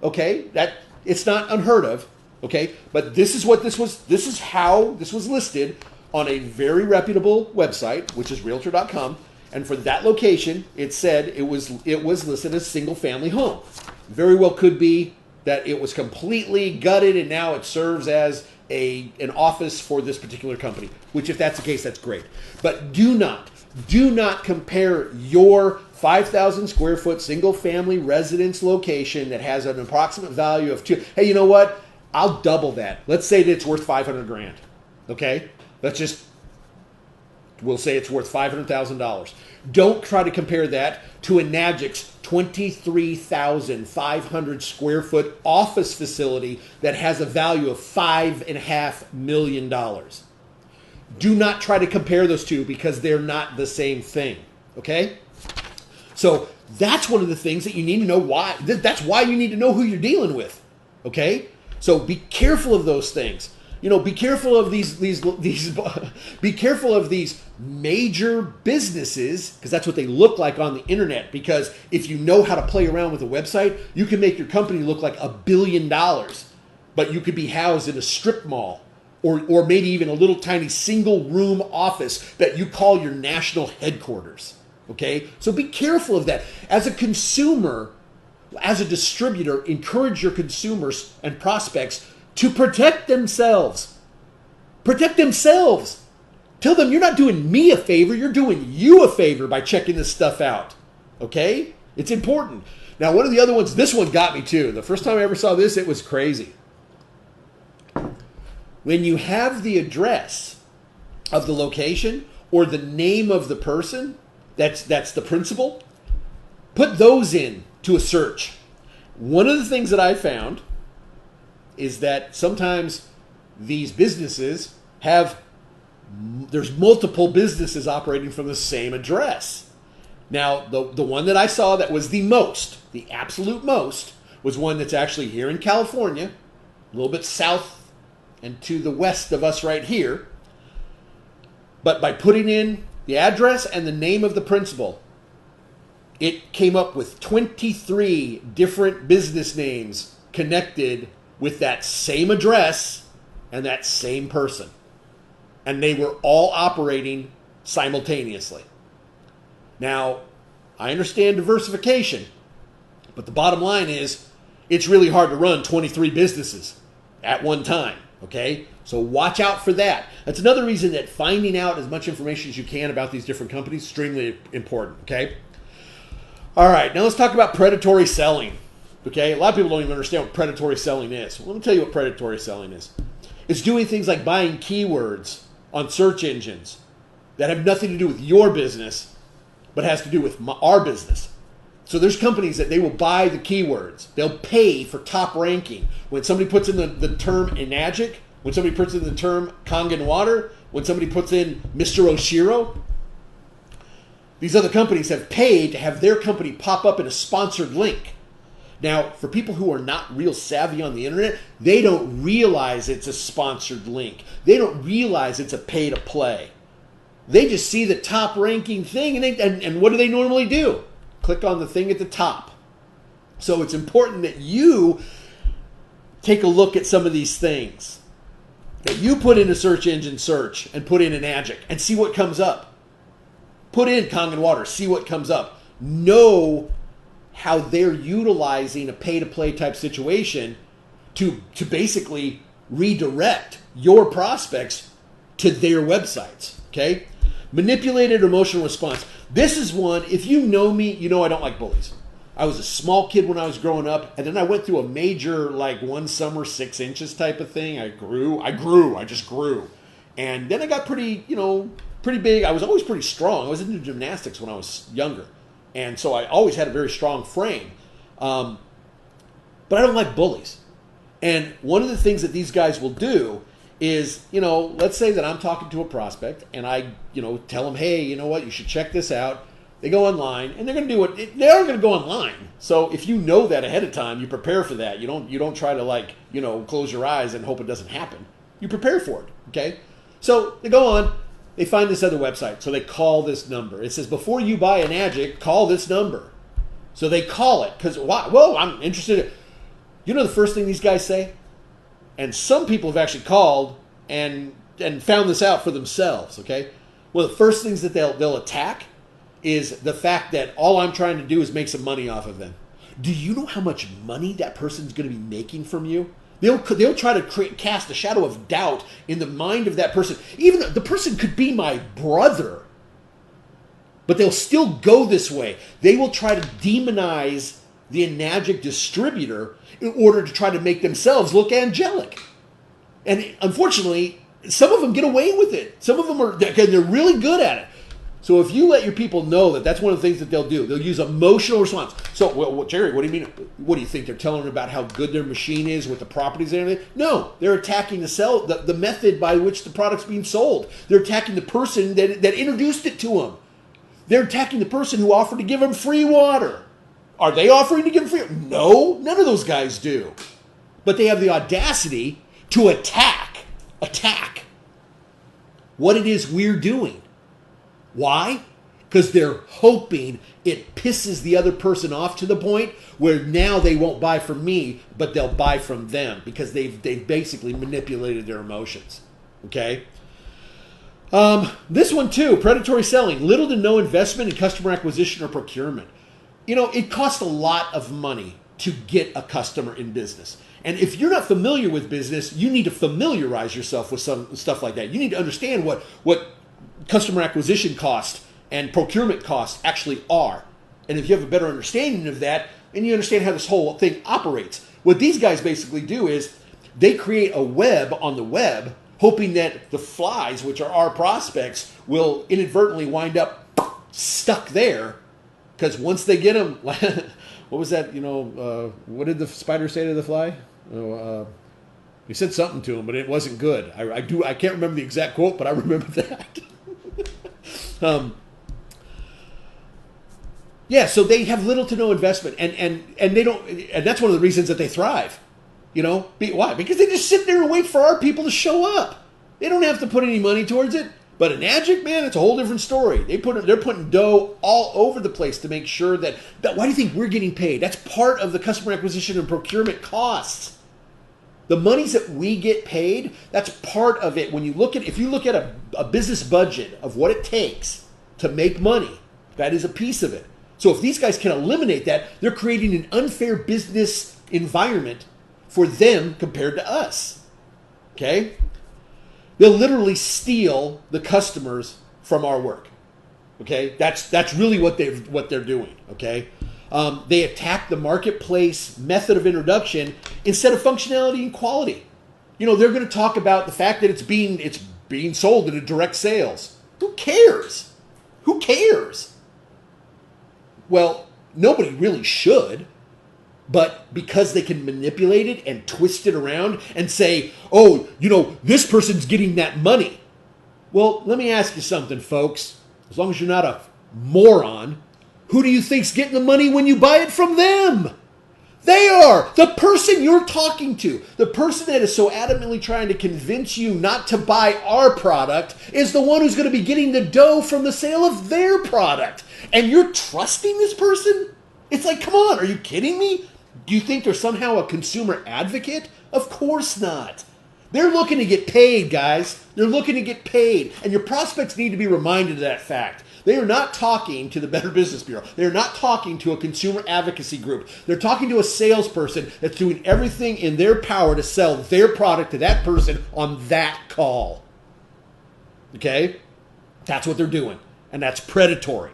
Okay, that it's not unheard of. Okay, but this is what this was. This is how this was listed on a very reputable website, which is Realtor.com. And for that location, it said it was listed as single family home. Very well could be that it was completely gutted and now it serves as an office for this particular company, which if that's the case, that's great. But do not compare your 5,000 square foot single family residence location that has an approximate value of hey, you know what? I'll double that. Let's say that it's worth 500 grand. Okay? We'll say it's worth $500,000. Don't try to compare that to Enagic's 23,500 square foot office facility that has a value of $5.5 million. Do not try to compare those two because they're not the same thing. Okay? So that's one of the things that you need to know why. That's why you need to know who you're dealing with. Okay? So be careful of those things. You know, be careful of these be careful of these major businesses, because that's what they look like on the internet. Because if you know how to play around with a website, you can make your company look like $1 billion, but you could be housed in a strip mall or maybe even a little tiny single room office that you call your national headquarters. Okay? So be careful of that. As a consumer, as a distributor, encourage your consumers and prospects to protect themselves. Protect themselves. Tell them you're not doing me a favor, you're doing you a favor by checking this stuff out. Okay? It's important. Now, one of the other ones, this one got me too. The first time I ever saw this, it was crazy. When you have the address of the location or the name of the person that's the principal, put those in to a search. One of the things that I found is that sometimes these businesses there's multiple businesses operating from the same address. Now, the one that I saw that was the absolute most, was one that's actually here in California, a little bit south and to the west of us right here. But by putting in the address and the name of the principal, it came up with 23 different business names connected with that same address and that same person. And they were all operating simultaneously. Now, I understand diversification, but the bottom line is it's really hard to run 23 businesses at one time, okay? So watch out for that. That's another reason that finding out as much information as you can about these different companies is extremely important, okay? All right, now let's talk about predatory selling, okay? A lot of people don't even understand what predatory selling is. Well, let me tell you what predatory selling is. It's doing things like buying keywords on search engines that have nothing to do with your business, but has to do with our business. So there's companies that they will buy the keywords. They'll pay for top ranking. When somebody puts in the term enagic, when somebody puts in the term Kangen water, when somebody puts in Mr. Oshiro, these other companies have paid to have their company pop up in a sponsored link. Now, for people who are not real savvy on the internet, they don't realize it's a sponsored link. They don't realize it's a pay to play. They just see the top ranking thing, and what do they normally do? Click on the thing at the top. So it's important that you take a look at some of these things. That you put in a search engine search and put in an adjunct and see what comes up. Put in Kangen water, see what comes up. Know how they're utilizing a pay-to-play type situation to basically redirect your prospects to their websites, okay? Manipulated emotional response. This is one, if you know me, you know I don't like bullies. I was a small kid when I was growing up, and then I went through a major, like, one summer 6 inches type of thing. I just grew. And then I got pretty big. I was always pretty strong. I was into gymnastics when I was younger. And so I always had a very strong frame. But I don't like bullies. And one of the things that these guys will do is, let's say that I'm talking to a prospect and I, tell them, hey, you know what, you should check this out. They go online and they're going to do it. They are going to go online. So if you know that ahead of time, you prepare for that. You don't try to close your eyes and hope it doesn't happen. You prepare for it. Okay. So they go on. They find this other website, so they call this number. It says, before you buy an adjunct, call this number. So they call it, because, whoa, I'm interested. You know the first thing these guys say? And some people have actually called and found this out for themselves, okay? Well, the first things that they'll attack is the fact that all I'm trying to do is make some money off of them. Do you know how much money that person's going to be making from you? They'll try to cast a shadow of doubt in the mind of that person. Even the person could be my brother, but they'll still go this way. They will try to demonize the enagic distributor in order to try to make themselves look angelic. And unfortunately, some of them get away with it. Some of them they're really good at it. So if you let your people know that that's one of the things that they'll do, they'll use emotional response. So, Jerry, what do you mean? What do you think? They're telling them about how good their machine is with the properties and everything? No, they're attacking the method by which the product's being sold. They're attacking the person that introduced it to them. They're attacking the person who offered to give them free water. Are they offering to give them free? No, none of those guys do. But they have the audacity to attack what it is we're doing. Why? Because they're hoping it pisses the other person off to the point where now they won't buy from me, but they'll buy from them because they've basically manipulated their emotions. Okay? This one too, predatory selling. Little to no investment in customer acquisition or procurement. It costs a lot of money to get a customer in business. And if you're not familiar with business, you need to familiarize yourself with some stuff like that. You need to understand what customer acquisition cost and procurement costs actually are. And if you have a better understanding of that, and you understand how this whole thing operates, what these guys basically do is they create a web on the web hoping that the flies, which are our prospects, will inadvertently wind up stuck there. Because once they get them, what was that? What did the spider say to the fly? He said something to him, but it wasn't good. I can't remember the exact quote, but I remember that. Yeah, so they have little to no investment, and they don't, and that's one of the reasons that they thrive. Why? Because they just sit there and wait for our people to show up. They don't have to put any money towards it. But in Magic, man, it's a whole different story. They're putting dough all over the place to make sure that. Why do you think we're getting paid? That's part of the customer acquisition and procurement costs. The monies that we get paid, that's part of it. If you look at a business budget of what it takes to make money, that is a piece of it. So if these guys can eliminate that, they're creating an unfair business environment for them compared to us. Okay? They'll literally steal the customers from our work. Okay? That's really what they're doing. Okay? They attack the marketplace method of introduction instead of functionality and quality. They're going to talk about the fact that it's being sold in a direct sales. Who cares? Who cares? Well, nobody really should, but because they can manipulate it and twist it around and say, oh, this person's getting that money. Well, let me ask you something, folks. As long as you're not a moron, who do you think's getting the money when you buy it from them? They are. The person you're talking to, the person that is so adamantly trying to convince you not to buy our product is the one who's going to be getting the dough from the sale of their product. And you're trusting this person? It's like, come on, are you kidding me? Do you think they're somehow a consumer advocate? Of course not. They're looking to get paid, guys. They're looking to get paid. And your prospects need to be reminded of that fact. They are not talking to the Better Business Bureau. They're not talking to a consumer advocacy group. They're talking to a salesperson that's doing everything in their power to sell their product to that person on that call. Okay? That's what they're doing. And that's predatory.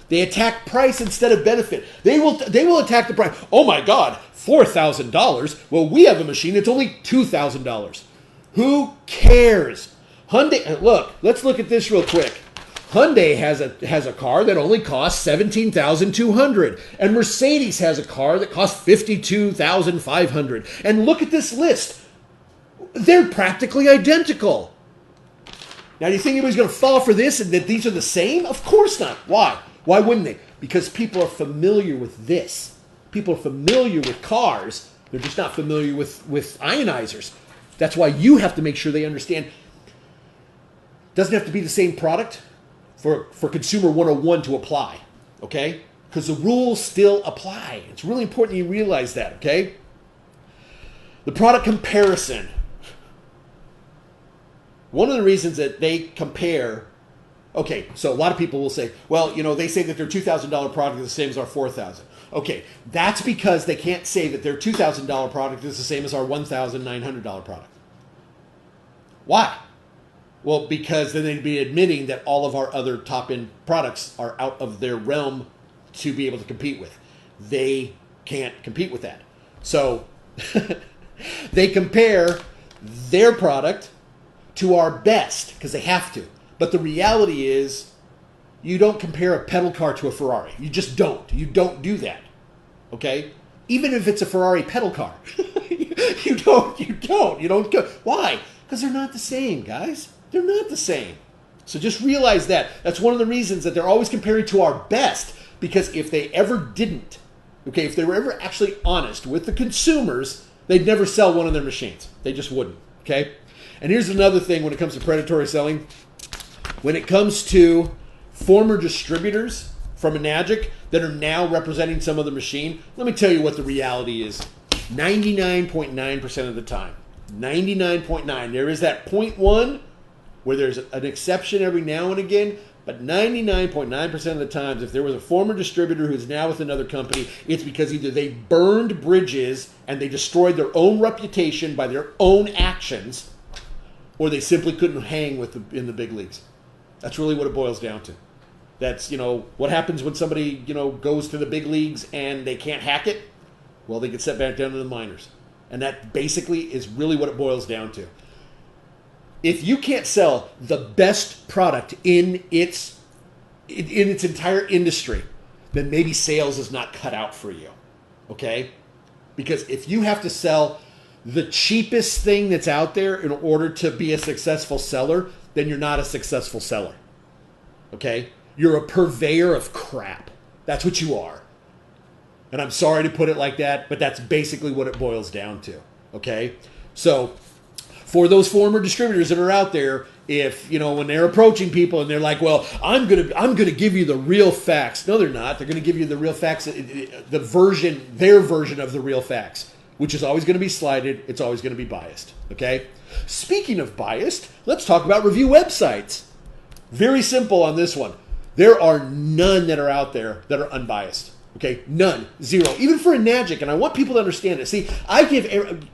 They attack price instead of benefit. They will attack the price. Oh my God, $4,000? Well, we have a machine that's only $2,000. Who cares? Hyundai, look, let's look at this real quick. Hyundai has a car that only costs $17,200, and Mercedes has a car that costs $52,500. And look at this list. They're practically identical. Now, do you think anybody's going to fall for this and that these are the same? Of course not. Why? Why wouldn't they? Because people are familiar with this. People are familiar with cars. They're just not familiar with ionizers. That's why you have to make sure they understand. Doesn't have to be the same product for Consumer 101 to apply, okay? Because the rules still apply. It's really important you realize that, okay? The product comparison. One of the reasons that they compare, okay, so a lot of people will say, well, they say that their $2,000 product is the same as our $4,000. Okay, that's because they can't say that their $2,000 product is the same as our $1,900 product. Why? Well, because then they'd be admitting that all of our other top-end products are out of their realm to be able to compete with. They can't compete with that. So they compare their product to our best because they have to. But the reality is you don't compare a pedal car to a Ferrari. You just don't. You don't do that. Okay? Even if it's a Ferrari pedal car. You don't go. Why? Because they're not the same, guys. They're not the same. So just realize that. That's one of the reasons that they're always comparing to our best. Because if they ever didn't, okay, if they were ever actually honest with the consumers, they'd never sell one of their machines. They just wouldn't, okay? And here's another thing when it comes to predatory selling. When it comes to former distributors from Enagic that are now representing some other machine, let me tell you what the reality is. 99.9% of the time. 99.9. There is that 0.1 where there's an exception every now and again, but 99.9% of the times, if there was a former distributor who's now with another company, it's because either they burned bridges and they destroyed their own reputation by their own actions, or they simply couldn't hang in the big leagues. That's really what it boils down to. That's, what happens when somebody, goes to the big leagues and they can't hack it? Well, they get sent back down to the minors. And that basically is really what it boils down to. if you can't sell the best product in its entire industry, then maybe sales is not cut out for you. Okay? Because if you have to sell the cheapest thing that's out there in order to be a successful seller, then you're not a successful seller. Okay? You're a purveyor of crap. That's what you are. And I'm sorry to put it like that, but that's basically what it boils down to. Okay? So, for those former distributors that are out there, if, when they're approaching people and they're like, well, I'm gonna give you the real facts. No, they're not. They're gonna give you the real facts, their version of the real facts, which is always gonna be slighted. It's always gonna be biased. Okay? Speaking of biased, let's talk about review websites. Very simple on this one. There are none that are out there that are unbiased. Okay, none, zero, even for Enagic, and I want people to understand it. See,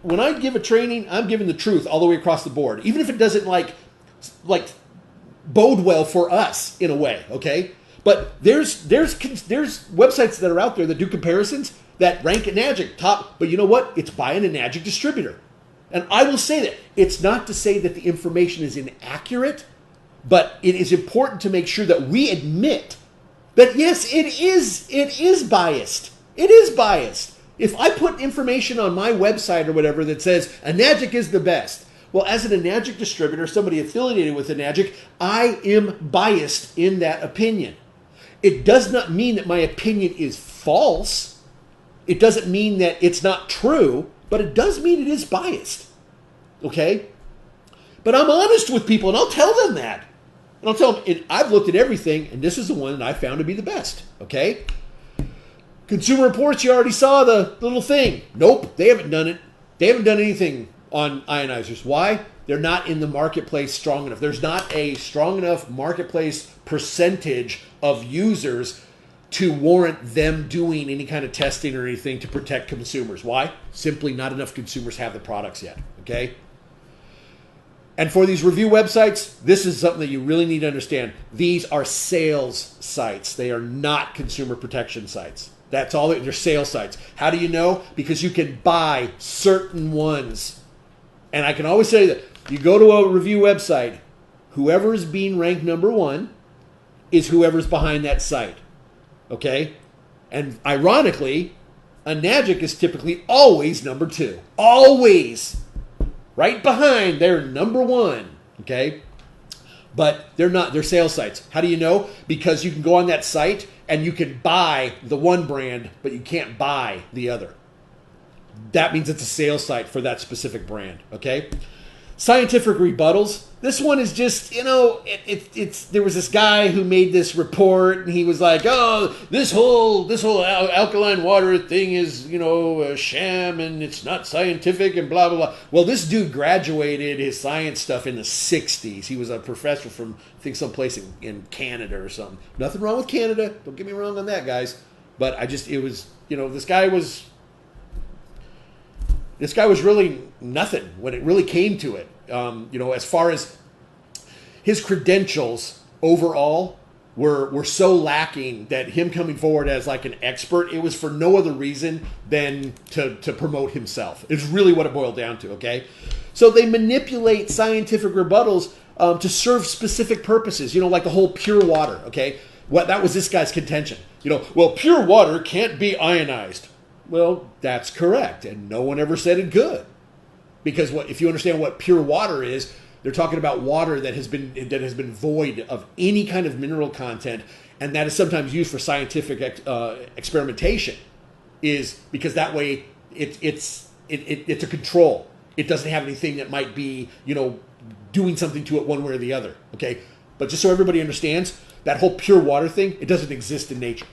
when I give a training, I'm giving the truth all the way across the board, even if it doesn't like bode well for us in a way. Okay, but there's websites that are out there that do comparisons that rank Enagic top, but you know what? It's by an Enagic distributor, and I will say that it's not to say that the information is inaccurate, but it is important to make sure that we admit that yes, it is biased. It is biased. If I put information on my website or whatever that says Enagic is the best, well, as an Enagic distributor, somebody affiliated with Enagic, I am biased in that opinion. It does not mean that my opinion is false. It doesn't mean that it's not true, but it does mean it is biased. Okay? But I'm honest with people, and I'll tell them that. And I'll tell them, I've looked at everything, and this is the one that I found to be the best. Okay? Consumer Reports, you already saw the little thing. Nope, they haven't done it. They haven't done anything on ionizers. Why? They're not in the marketplace strong enough. There's not a strong enough marketplace percentage of users to warrant them doing any kind of testing or anything to protect consumers. Why? Simply not enough consumers have the products yet. Okay? And for these review websites, this is something that you really need to understand. These are sales sites. They are not consumer protection sites. That's all. They're sales sites. How do you know? Because you can buy certain ones. And I can always say that you go to a review website, whoever is being ranked number one is whoever's behind that site. Okay? And ironically, Enagic is typically always number two. Always. Right behind their number one, okay? But they're not. They're sales sites. How do you know? Because you can go on that site and you can buy the one brand, but you can't buy the other. That means it's a sales site for that specific brand, okay? Scientific rebuttals. This one is just, it's there was this guy who made this report, and he was like, oh, this whole alkaline water thing is, a sham, and it's not scientific, and blah, blah, blah. Well, this dude graduated his science stuff in the 60s. He was a professor from, I think, someplace in Canada or something. Nothing wrong with Canada. Don't get me wrong on that, guys. But it was, this guy was really nothing when it really came to it. As far as his credentials overall were so lacking that him coming forward as like an expert, it was for no other reason than to promote himself. It's really what it boiled down to, okay? So they manipulate scientific rebuttals to serve specific purposes, like the whole pure water, okay? That was this guy's contention. Well, pure water can't be ionized. Well, that's correct, and no one ever said it could. Because if you understand what pure water is, they're talking about water that has been void of any kind of mineral content, and that is sometimes used for scientific experimentation. Is because that way it's a control. It doesn't have anything that might be doing something to it one way or the other. Okay, but just so everybody understands, that whole pure water thing, it doesn't exist in nature.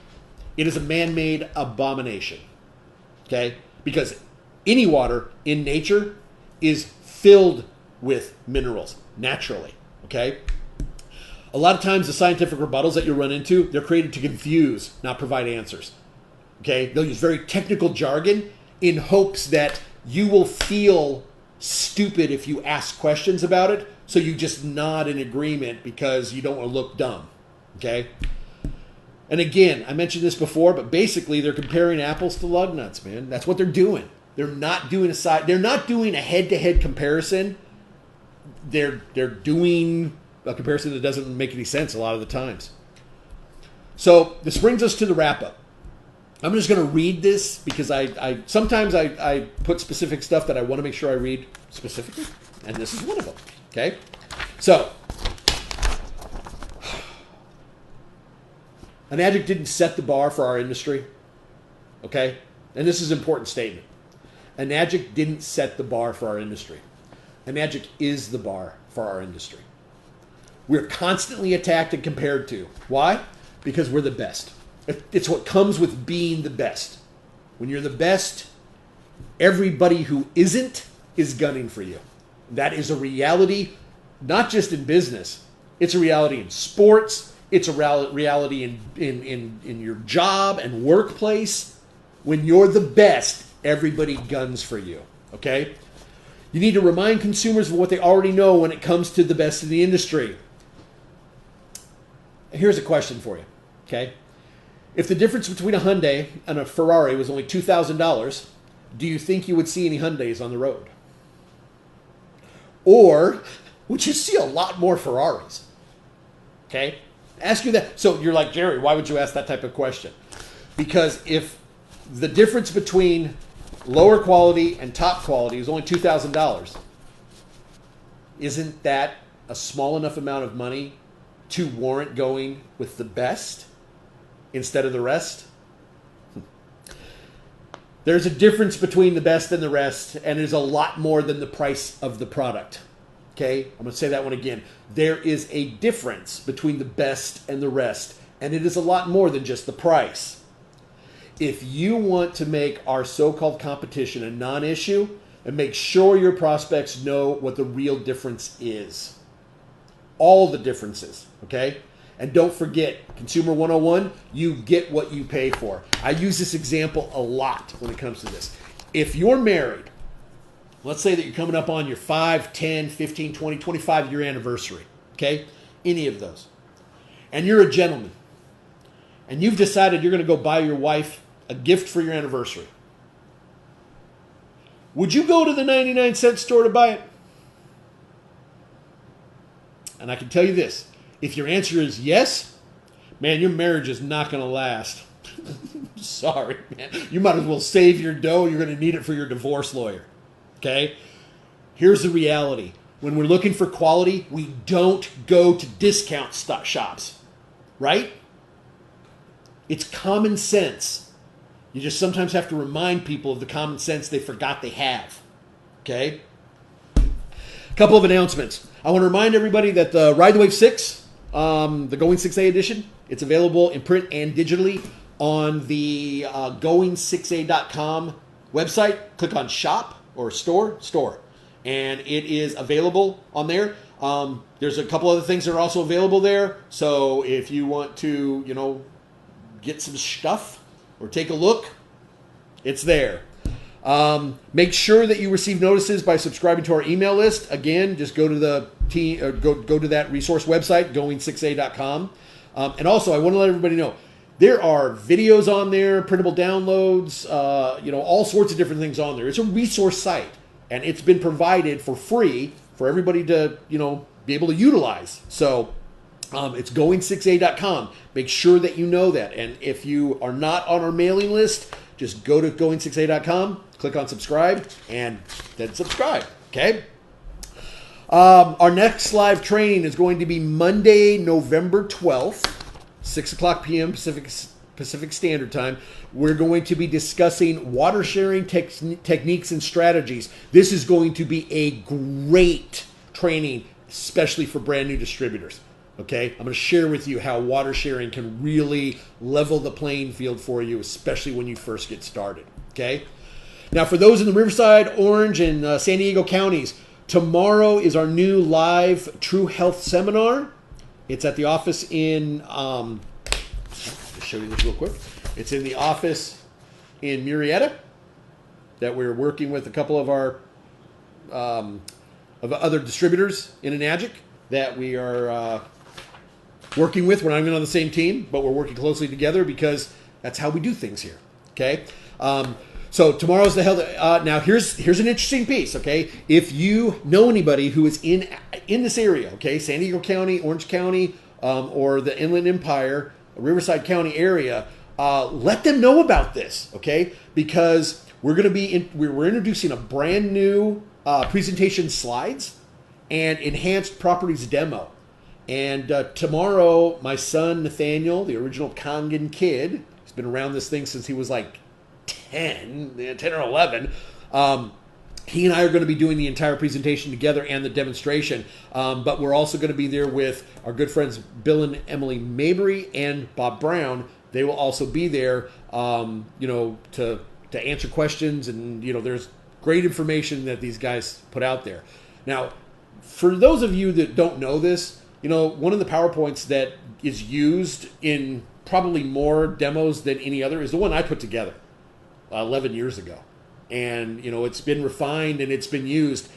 It is a man-made abomination. Okay, because any water in nature is filled with minerals naturally, okay? A lot of times the scientific rebuttals that you run into, they're created to confuse, not provide answers, okay? They'll use very technical jargon in hopes that you will feel stupid if you ask questions about it, so you just nod in agreement because you don't want to look dumb, okay? And again, I mentioned this before, but basically they're comparing apples to lug nuts, man. That's what they're doing. They're not doing a head-to-head comparison they're doing a comparison that doesn't make any sense a lot of the times. So this brings us to the wrap up. I'm just going to read this because I sometimes I put specific stuff that I want to make sure I read specifically, and this is one of them. Okay, so Enagic didn't set the bar for our industry. Okay, and this is an important statement. Enagic didn't set the bar for our industry. Enagic is the bar for our industry. We're constantly attacked and compared to. Why? Because we're the best. It's what comes with being the best. When you're the best, everybody who isn't is gunning for you. That is a reality, not just in business. It's a reality in sports. It's a reality in your job and workplace. When you're the best, everybody guns for you. Okay? You need to remind consumers of what they already know when it comes to the best in the industry. Here's a question for you. Okay? If the difference between a Hyundai and a Ferrari was only $2,000, do you think you would see any Hyundais on the road? Or would you see a lot more Ferraris? Okay? Ask you that. So you're like, Jerry, why would you ask that type of question? Because if the difference between lower quality and top quality is only $2,000, isn't that a small enough amount of money to warrant going with the best instead of the rest? There's a difference between the best and the rest, and there's a lot more than the price of the product. Okay? I'm going to say that one again. There is a difference between the best and the rest, and it is a lot more than just the price. If you want to make our so-called competition a non-issue, and make sure your prospects know what the real difference is. All the differences, okay? And don't forget, Consumer 101, you get what you pay for. I use this example a lot when it comes to this. If you're married, let's say that you're coming up on your 5, 10, 15, 20, 25-year anniversary, okay? Any of those. And you're a gentleman. And you've decided you're going to go buy your wife a gift for your anniversary. Would you go to the 99-cent store to buy it? And I can tell you this. If your answer is yes, man, your marriage is not going to last. Sorry, man. You might as well save your dough. You're going to need it for your divorce lawyer. Okay? Here's the reality. When we're looking for quality, we don't go to discount shops. Right? It's common sense. You just sometimes have to remind people of the common sense they forgot they have. Okay? A couple of announcements. I want to remind everybody that the Ride the Wave 6, the Going 6A edition, it's available in print and digitally on the going6a.com website. Click on shop or store. And it is available on there. There's a couple other things that are also available there. So if you want to, get some stuff or take a look, it's there. Make sure that you receive notices by subscribing to our email list. Again, just go to the go to that resource website, going6a.com. And also, I want to let everybody know there are videos on there, printable downloads, all sorts of different things on there. It's a resource site, and it's been provided for free for everybody to be able to utilize. So it's going6a.com. Make sure that you know that. And if you are not on our mailing list, just go to going6a.com, click on subscribe, and then subscribe. Okay? Our next live training is going to be Monday, November 12th, 6 o'clock p.m. Pacific Standard Time. We're going to be discussing water sharing techniques and strategies. This is going to be a great training, especially for brand new distributors. Okay, I'm going to share with you how water sharing can really level the playing field for you, especially when you first get started. Okay, now for those in the Riverside, Orange, and San Diego counties, tomorrow is our new live True Health seminar. It's at the office in, I'll just show you this real quick. It's in the office in Murrieta that we're working with a couple of our of other distributors in Enagic that we are working with. We're not even on the same team, but we're working closely together because that's how we do things here. Okay? So tomorrow's the hell. Now here's an interesting piece. Okay, if you know anybody who is in this area, okay, San Diego County, Orange County, or the Inland Empire, Riverside County area, let them know about this. Okay, because we're going to be we're introducing a brand new presentation slides and enhanced properties demo. And tomorrow, my son Nathaniel, the original Kangen kid, he's been around this thing since he was like 10 or 11. He and I are going to be doing the entire presentation together and the demonstration. But we're also going to be there with our good friends Bill and Emily Mabry and Bob Brown. They will also be there, to answer questions. And, there's great information that these guys put out there. Now, for those of you that don't know this, one of the PowerPoints that is used in probably more demos than any other is the one I put together 11 years ago. And, it's been refined and it's been used.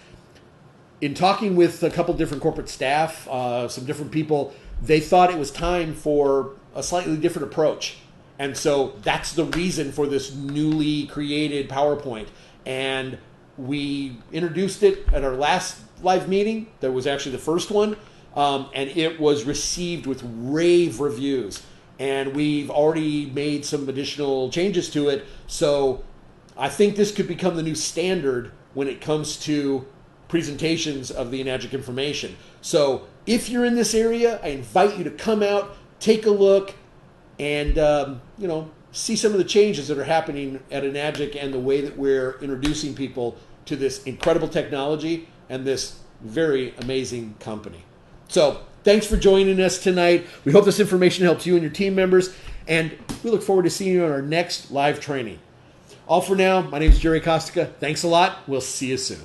In talking with a couple different corporate staff, some different people, they thought it was time for a slightly different approach. And so that's the reason for this newly created PowerPoint. And we introduced it at our last live meeting. That was actually the first one. And it was received with rave reviews. And we've already made some additional changes to it. So I think this could become the new standard when it comes to presentations of the Enagic information. So if you're in this area, I invite you to come out, take a look, and see some of the changes that are happening at Enagic and the way that we're introducing people to this incredible technology and this very amazing company. So thanks for joining us tonight. We hope this information helps you and your team members, and we look forward to seeing you on our next live training. All for now, my name is Jerry Kostica. Thanks a lot. We'll see you soon.